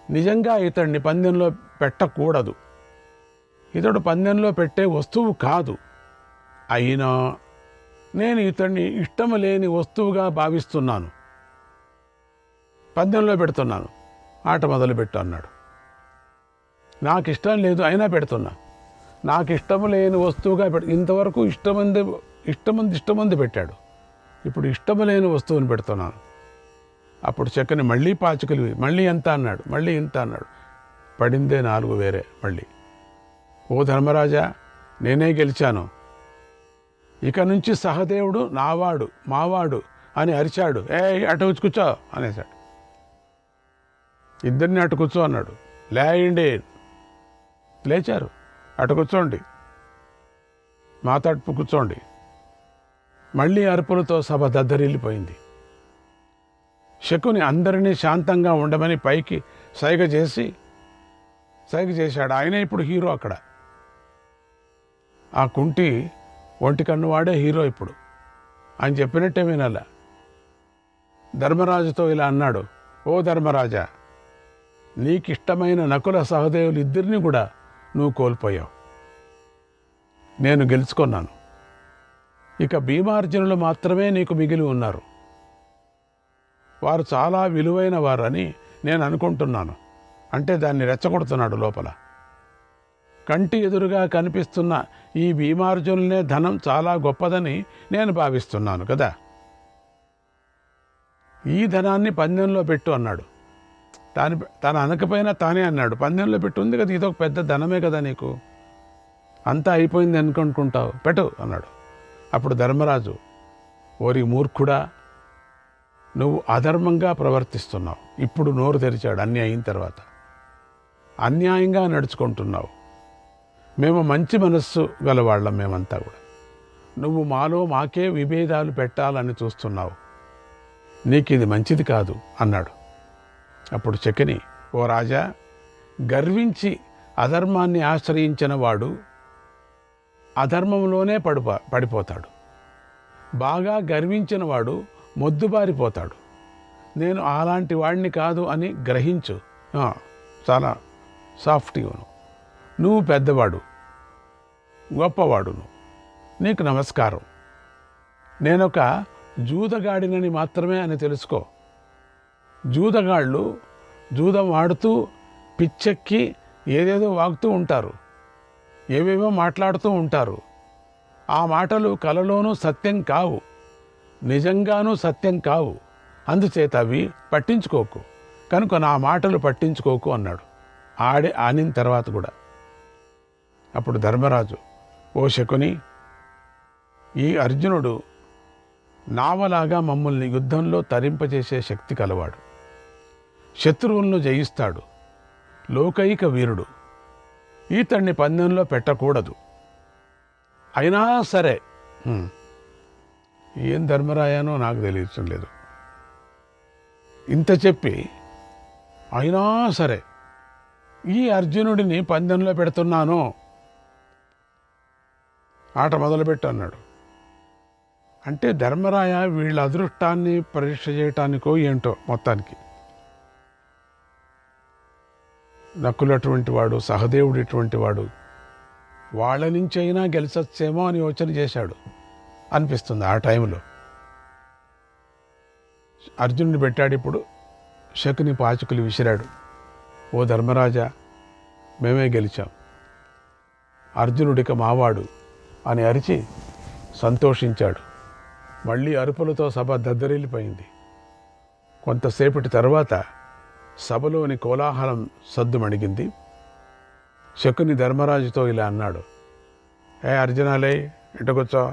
నిజంగా ఇతడిని పందెంలో పెట్టకూడదు. ఇతడు పందెంలో పెట్టే వస్తువు కాదు. అయినా నేను ఇతడిని ఇష్టము లేని వస్తువుగా భావిస్తున్నాను. పందెంలో పెడుతున్నాను, ఆట మొదలుపెట్టు అన్నాడు. నాకు ఇష్టం లేదు, అయినా పెడుతున్నా. నాకు ఇష్టము లేని వస్తువుగా ఇంతవరకు ఇష్టమంది పెట్టాడు, ఇప్పుడు ఇష్టము లేని వస్తువుని పెడుతున్నాను. అప్పుడు చక్కని మళ్ళీ పాచికలు, మళ్ళీ ఎంత అన్నాడు, మళ్ళీ ఇంత అన్నాడు. పడిందే 4 వేరే మళ్ళీ. ఓ ధర్మరాజా, నేనే గెలిచాను, ఇక నుంచి సహదేవుడు నావాడు మావాడు అని అరిచాడు. అటు వచ్చి కూర్చో అనేసాడు. ఇద్దరిని అటు కూర్చో అన్నాడు. లేయండి, లేచారు. అటు కూర్చోండి, మా తడుపు కూర్చోండి. మళ్ళీ అరుపులతో సభ దద్దరిల్లిపోయింది. శకుని అందరినీ శాంతంగా ఉండమని పైకి సైగ చేశాడు. ఆయనే ఇప్పుడు హీరో అక్కడ. ఆ కుంటి ఒంటి కన్నువాడే హీరో ఇప్పుడు. ఆయన చెప్పినట్టే వినాల. ధర్మరాజుతో ఇలా అన్నాడు, ఓ ధర్మరాజా, నీకిష్టమైన నకుల సహదేవులు ఇద్దరిని కూడా నువ్వు కోల్పోయావు, నేను గెలుచుకున్నాను. ఇక భీమార్జునులు మాత్రమే నీకు మిగిలి ఉన్నారు. వారు చాలా విలువైన వారని నేను అనుకుంటున్నాను. అంటే దాన్ని రెచ్చగొడుతున్నాడు లోపల. కంటి ఎదురుగా కనిపిస్తున్న ఈ భీమార్జునులనే ధనం చాలా గొప్పదని నేను భావిస్తున్నాను కదా. ఈ ధనాన్ని పందెంలో పెట్టు అన్నాడు. తన అనకపోయినా తానే అన్నాడు, పందెంలో పెట్టు, ఉంది కదా, ఇదొక పెద్ద ధనమే కదా నీకు, అంతా అయిపోయింది అనుకుంటావు, పెట్టు అన్నాడు. అప్పుడు ధర్మరాజు, ఓరి మూర్ఖుడా, నువ్వు అధర్మంగా ప్రవర్తిస్తున్నావు. ఇప్పుడు నోరు తెరిచాడు. అన్నీ అయిన తర్వాత అన్యాయంగా నడుచుకుంటున్నావు. మేము మంచి మనస్సు గలవాళ్ళం, మేమంతా కూడా. నువ్వు మాలో మాకే విభేదాలు పెట్టాలని చూస్తున్నావు. నీకు ఇది మంచిది కాదు అన్నాడు. అప్పుడు శకుని, ఓ రాజా, గర్వించి అధర్మాన్ని ఆశ్రయించిన వాడు అధర్మంలోనే పడిపోతాడు. బాగా గర్వించిన వాడు మొద్దుబారిపోతాడు. నేను అలాంటి వాడిని కాదు అని గ్రహించు. చాలా సాఫ్ట్గా నువ్వు పెద్దవాడు, గొప్పవాడును, నీకు నమస్కారం. నేనొక జూదగాడినని మాత్రమే అని తెలుసుకో. జూదగాళ్ళు జూదం ఆడుతూ పిచ్చెక్కి ఏదేదో వాగుతూ ఉంటారు, ఏవేవో మాట్లాడుతూ ఉంటారు. ఆ మాటలు కలలోనూ సత్యం కావు, నిజంగానూ సత్యం కావు. అందుచేత అవి పట్టించుకోకు, కనుక నా మాటలు పట్టించుకోకు అన్నాడు. ఆడిన తర్వాత కూడా. అప్పుడు ధర్మరాజు, ఓ శకుని, ఈ అర్జునుడు నావలాగా మమ్మల్ని యుద్ధంలో తరింపజేసే శక్తి కలవాడు, శత్రువులను జయిస్తాడు, లోకైక వీరుడు. ఈతడిని పందెంలో పెట్టకూడదు. అయినా సరే, ఏం ధర్మరాయానో నాకు తెలియటం లేదు. ఇంత చెప్పి అయినా సరే ఈ అర్జునుడిని పందెంలో పెడుతున్నాను, ఆట మొదలుపెట్టు అన్నాడు. అంటే ధర్మరాయ వీళ్ళ అదృష్టాన్ని పరీక్ష చేయటానికో ఏంటో మొత్తానికి. నకులు అటువంటి వాడు, సహదేవుడు ఇటువంటి వాడు, వాళ్ళ నుంచి అయినా గెలిచొచ్చేమో అని యోచన చేశాడు. అనిపిస్తుంది ఆ టైంలో. అర్జునుడిని పెట్టాడు. ఇప్పుడు శకుని పాచికలు విసిరాడు. ఓ ధర్మరాజా, మేమే గెలిచాం, అర్జునుడిక మావాడు అని అరిచి సంతోషించాడు. మళ్ళీ అరుపులతో సభ దద్దరిల్లిపోయింది. కొంతసేపటి తర్వాత సభలోని కోలాహలం సద్దుమణిగింది. శకుని ధర్మరాజుతో ఇలా అన్నాడు, ఏ అర్జునాలే ఇట కూర్చో.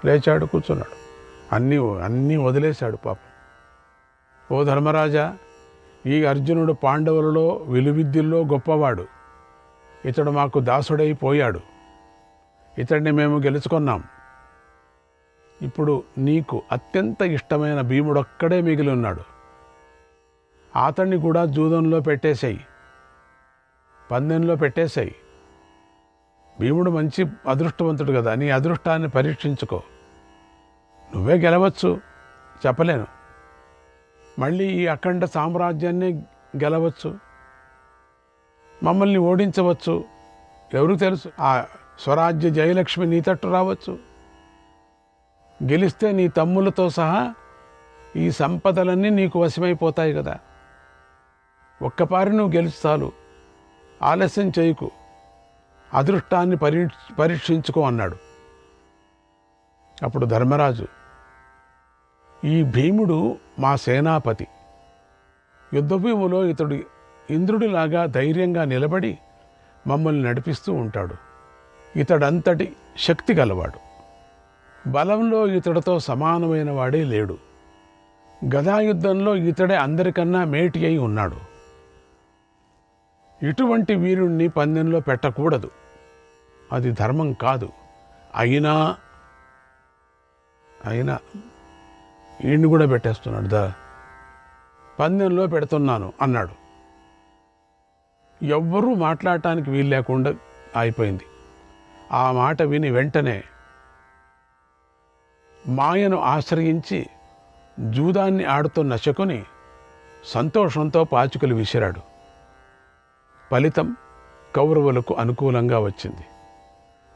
లేచాడు, కూర్చున్నాడు. అన్నీ వదిలేశాడు పాపం. ఓ ధర్మరాజా, ఈ అర్జునుడు పాండవులలో విలువిద్యల్లో గొప్పవాడు. ఇతడు మాకు దాసుడైపోయాడు. ఇతడిని మేము గెలుచుకున్నాం. ఇప్పుడు నీకు అత్యంత ఇష్టమైన భీముడొక్కడే మిగిలి ఉన్నాడు. అతన్ని కూడా జూదంలో పెట్టేశాయి, పందెంలో పెట్టేశాయి. భీముడు మంచి అదృష్టవంతుడు కదా, నీ అదృష్టాన్ని పరీక్షించుకో. నువ్వే గెలవచ్చు, చెప్పలేను. మళ్ళీ ఈ అఖండ సామ్రాజ్యాన్ని గెలవచ్చు, మమ్మల్ని ఓడించవచ్చు, ఎవరు తెలుసు. ఆ స్వరాజ్య జయలక్ష్మి నీ తట్టు రావచ్చు. గెలిస్తే నీ తమ్ములతో సహా ఈ సంపదలన్నీ నీకు వశమైపోతాయి కదా. ఒక్కపారి నువ్వు గెలుస్తాలు, ఆలస్యం చేయకు, అదృష్టాన్ని పరీక్షించుకో అన్నాడు. అప్పుడు ధర్మరాజు, ఈ భీముడు మా సేనాపతి. యుద్ధభూమిలో ఇతడు ఇంద్రుడిలాగా ధైర్యంగా నిలబడి మమ్మల్ని నడిపిస్తూ ఉంటాడు. ఇతడంతటి శక్తి గలవాడు. బలంలో ఇతడితో సమానమైన వాడే లేడు. గదాయుద్ధంలో ఇతడే అందరికన్నా మేటి అయి ఉన్నాడు. ఇటువంటి వీరుణ్ణి పందెంలో పెట్టకూడదు, అది ధర్మం కాదు. అయినా ఈయన్ని కూడా పెట్టేస్తున్నాడు. పందెంలో పెడుతున్నాను అన్నాడు. ఎవ్వరూ మాట్లాడటానికి వీలు లేకుండా అయిపోయింది. ఆ మాట విని వెంటనే మాయను ఆశ్రయించి జూదాన్ని ఆడుతున్న శకుని సంతోషంతో పాచికలు విసిరాడు. ఫలితం కౌరవులకు అనుకూలంగా వచ్చింది,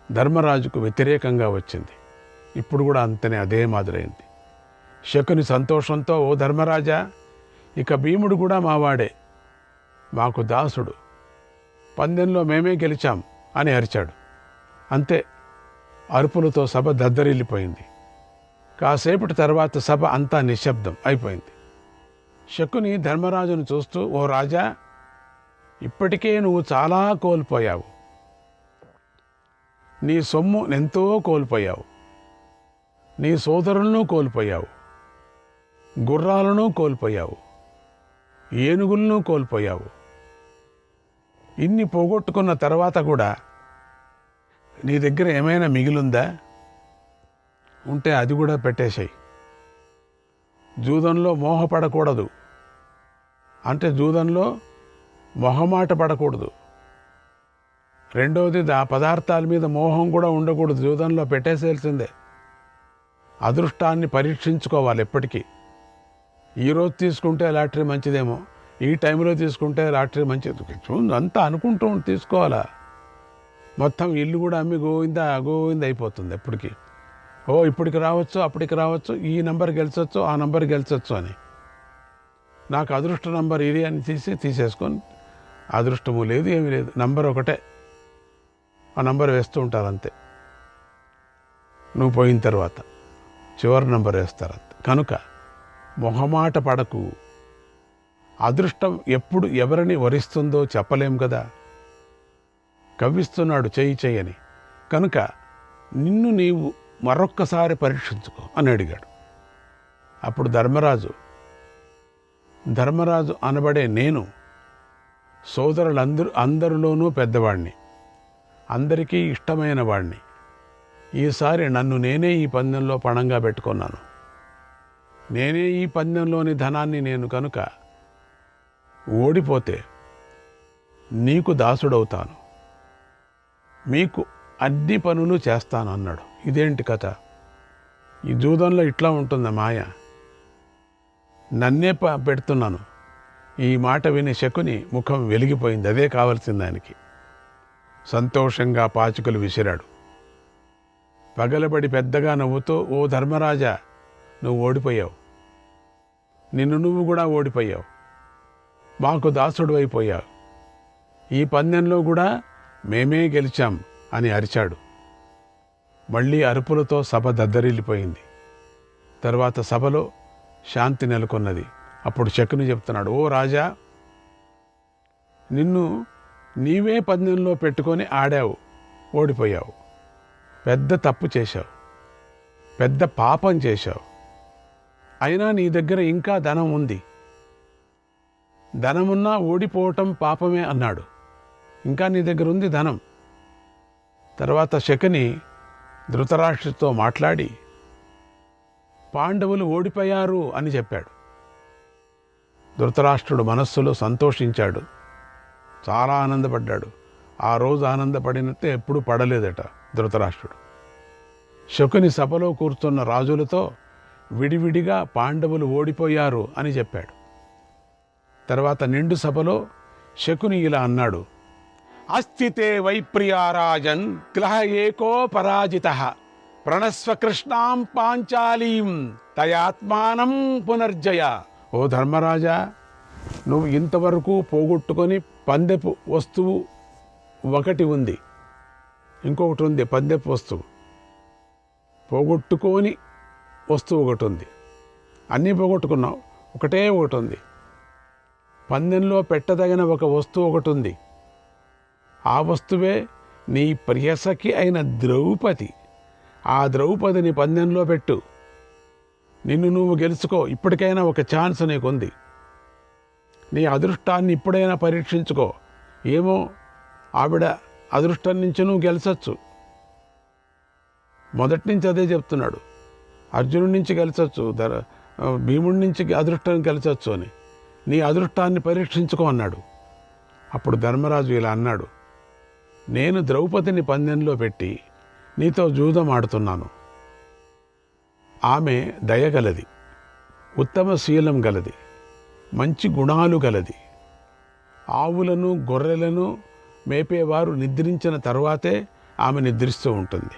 ధర్మరాజుకు వ్యతిరేకంగా వచ్చింది. ఇప్పుడు కూడా అంతనే అదే మాదిరైంది. శకుని సంతోషంతో, ఓ ధర్మరాజా, ఇక భీముడు కూడా మావాడే, మాకు దాసుడు, పందెంలో మేమే గెలిచాం అని అరిచాడు. అంతే, అరుపులతో సభ దద్దరిల్లిపోయింది. కాసేపటి తర్వాత సభ అంతా నిశ్శబ్దం అయిపోయింది. శకుని ధర్మరాజును చూస్తూ, ఓ రాజా, ఇప్పటికే నువ్వు చాలా కోల్పోయావు. నీ సొమ్ము ఎంతో కోల్పోయావు, నీ సోదరులను కోల్పోయావు, గుర్రాలను కోల్పోయావు, ఏనుగులను కోల్పోయావు. ఇన్ని పోగొట్టుకున్న తర్వాత కూడా నీ దగ్గర ఏమైనా మిగిలిందా? ఉంటే అది కూడా పెట్టేశాయి. జూదంలో మోహపడకూడదు, అంటే జూదంలో మొహమాట పడకూడదు. రెండవది, ఆ పదార్థాల మీద మోహం కూడా ఉండకూడదు. జూదంలో పెట్టేసేయాల్సిందే. అదృష్టాన్ని పరీక్షించుకోవాలి ఎప్పటికీ. ఈరోజు తీసుకుంటే లాటరీ మంచిదేమో, ఈ టైంలో తీసుకుంటే లాటరీ మంచిది, అంతా అనుకుంటూ తీసుకోవాలా. మొత్తం ఇల్లు కూడా అమ్మి గోవిందా అయిపోతుంది ఎప్పటికీ. ఓ ఇప్పటికి రావచ్చు, అప్పటికి రావచ్చు, ఈ నంబర్ గెలిచొచ్చు, ఆ నంబర్ గెలిచొచ్చు అని. నాకు అదృష్ట నంబర్ ఇది అని తీసేసుకొని, అదృష్టము లేదు, ఏమీ లేదు, నంబర్ ఒకటే, ఆ నంబర్ వేస్తూ ఉంటారు అంతే. నువ్వు పోయిన తర్వాత చివరి నంబర్ వేస్తారు అంతే. కనుక మొహమాట పడకు. అదృష్టం ఎప్పుడు ఎవరిని వరిస్తుందో చెప్పలేం కదా. కవ్విస్తున్నాడు చెయ్యని. కనుక నిన్ను నీవు మరొక్కసారి పరీక్షించుకో అని అడిగాడు. అప్పుడు ధర్మరాజు అనబడే నేను అందరిలోనూ పెద్దవాణ్ణి, అందరికీ ఇష్టమైన వాణ్ణి. ఈసారి నన్ను నేనే ఈ పందెంలో పణంగా పెట్టుకున్నాను. నేనే ఈ పందెంలోని ధనాన్ని నేను కనుక ఓడిపోతే నీకు దాసుడవుతాను, మీకు అన్ని పనులు చేస్తాను అన్నాడు. ఇదేంటి కథ? ఈ జూదంలో ఇట్లా ఉంటుందా మాయ? నన్నే పెడుతున్నాను. ఈ మాట విని శకుని ముఖం వెలిగిపోయింది. అదే కావాల్సింది ఆయనకి. సంతోషంగా పాచికలు విసిరాడు. పగలబడి పెద్దగా నవ్వుతూ, ఓ ధర్మరాజా, నువ్వు ఓడిపోయావు, నిన్ను నువ్వు కూడా ఓడిపోయావు, మాకు దాసుడు అయిపోయావు, ఈ పందెంలో కూడా మేమే గెలిచాం అని అరిచాడు. మళ్ళీ అరుపులతో సభ దద్దరిల్లిపోయింది. తర్వాత సభలో శాంతి నెలకొన్నది. అప్పుడు శకుని చెప్తున్నాడు, ఓ రాజా, నిన్ను నీవే పందెంలో పెట్టుకొని ఆడావు, ఓడిపోయావు, పెద్ద తప్పు చేశావు, పెద్ద పాపం చేశావు. అయినా నీ దగ్గర ఇంకా ధనం ఉంది, ధనమున్నా ఓడిపోవటం పాపమే అన్నాడు. ఇంకా నీ దగ్గర ఉంది ధనం. తర్వాత శకుని ధృతరాష్ట్రుడితో మాట్లాడి పాండవులు ఓడిపోయారు అని చెప్పాడు. ధృతరాష్ట్రుడు మనస్సులో సంతోషించాడు, చాలా ఆనందపడ్డాడు. ఆ రోజు ఆనందపడినట్టే ఎప్పుడూ పడలేదట ధృతరాష్ట్రుడు. శకుని సభలో కూర్చున్న రాజులతో విడివిడిగా పాండవులు ఓడిపోయారు అని చెప్పాడు. తర్వాత నిండు సభలో శకుని ఇలా అన్నాడు, అస్థితే వైప్రియారాజన్ గ్రహ ఏకో పరాజితః ప్రణస్వ కృష్ణాం పాంచాలీం తయాత్మానం పునర్జయ. ఓ ధర్మరాజా, నువ్వు ఇంతవరకు పోగొట్టుకొని పందెపు వస్తువు ఒకటి ఉంది, ఇంకొకటి ఉంది. పందెపు వస్తువు పోగొట్టుకొని వస్తువు ఒకటి ఉంది. అన్నీ పోగొట్టుకున్నావు, ఒకటే ఒకటి ఉంది. పందెంలో పెట్టదగిన ఒక వస్తువు ఒకటి ఉంది. ఆ వస్తువే నీ ప్రియసఖి అయిన ద్రౌపది. ఆ ద్రౌపదిని పందెంలో పెట్టు, నిన్ను నువ్వు గెలుచుకో. ఇప్పటికైనా ఒక ఛాన్స్ నీకుంది. నీ అదృష్టాన్ని ఇప్పుడైనా పరీక్షించుకో. ఏమో, ఆవిడ అదృష్టం నుంచి నువ్వు గెలిచొచ్చు. మొదటి నుంచి అదే చెప్తున్నాడు. అర్జునుడి నుంచి గెలిచొచ్చు, భీముడి నుంచి అదృష్టాన్ని గెలిచొచ్చు అని. నీ అదృష్టాన్ని పరీక్షించుకో అన్నాడు. అప్పుడు ధర్మరాజు ఇలా అన్నాడు, నేను ద్రౌపదిని పందెంలో పెట్టి నీతో జూదం ఆడుతున్నాను. ఆమె దయగలది, ఉత్తమ శీలం గలది, మంచి గుణాలు గలది. ఆవులను గొర్రెలను మేపేవారు నిద్రించిన తరువాతే ఆమె నిద్రిస్తూ ఉంటుంది.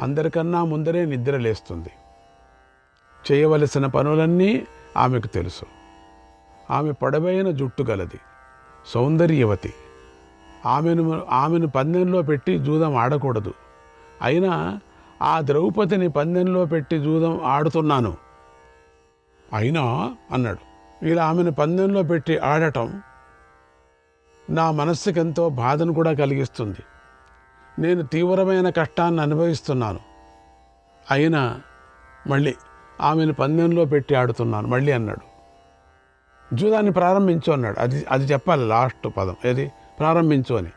అందరికన్నా ముందరే నిద్రలేస్తుంది. చేయవలసిన పనులన్నీ ఆమెకు తెలుసు. ఆమె పొడవైన జుట్టు గలది, సౌందర్యవతి. ఆమెను పందెంలో పెట్టి జూదం ఆడకూడదు. అయినా ఆ ద్రౌపదిని పందెంలో పెట్టి జూదం ఆడుతున్నాను. అయినా అన్నాడు, ఇలా ఆమెను పందెంలో పెట్టి ఆడటం నా మనస్సుకి ఎంతో బాధను కూడా కలిగిస్తుంది. నేను తీవ్రమైన కష్టాన్ని అనుభవిస్తున్నాను. అయినా మళ్ళీ ఆమెను పందెంలో పెట్టి ఆడుతున్నాను మళ్ళీ అన్నాడు. జూదాన్ని ప్రారంభించు అన్నాడు. అది చెప్పాలి లాస్ట్ పదం, ఏది ప్రారంభించు అని.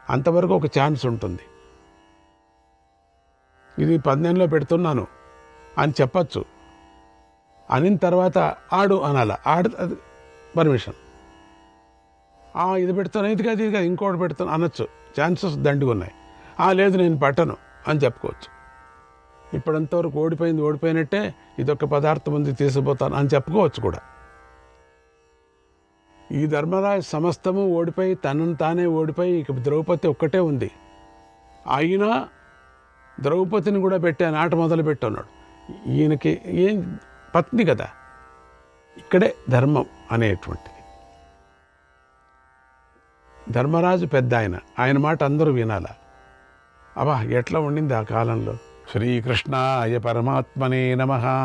అంతవరకు ఒక ఛాన్స్ ఉంటుంది. ఇది పందెంలో పెడుతున్నాను అని చెప్పచ్చు. అనిన తర్వాత ఆడు అనాల. అది పర్మిషన్. ఇది పెడుతున్నా, ఇది కాదు ఇంకోటి పెడుతున్నా అనొచ్చు. ఛాన్సెస్ దండిగా ఉన్నాయి. లేదు నేను పట్టను అని చెప్పుకోవచ్చు. ఇప్పుడంతవరకు ఓడిపోయినట్టే, ఇదొక పదార్థం ఉంది తీసుకుపోతాను అని చెప్పుకోవచ్చు కూడా. ఈ ధర్మరాజు సమస్తము ఓడిపోయి తనను తానే ఓడిపోయి ఇక ద్రౌపది ఒక్కటే ఉంది. అయినా ద్రౌపదిని కూడా పెట్టాను, ఆట మొదలు పెట్టున్నాడు. ఈయనకి ఏం పత్ని కదా. ఇక్కడే ధర్మం అనేటువంటిది. ధర్మరాజు పెద్ద ఆయన మాట అందరూ వినాల. ఎట్లా ఉండింది ఆ కాలంలో. శ్రీకృష్ణాయ పరమాత్మనే నమః.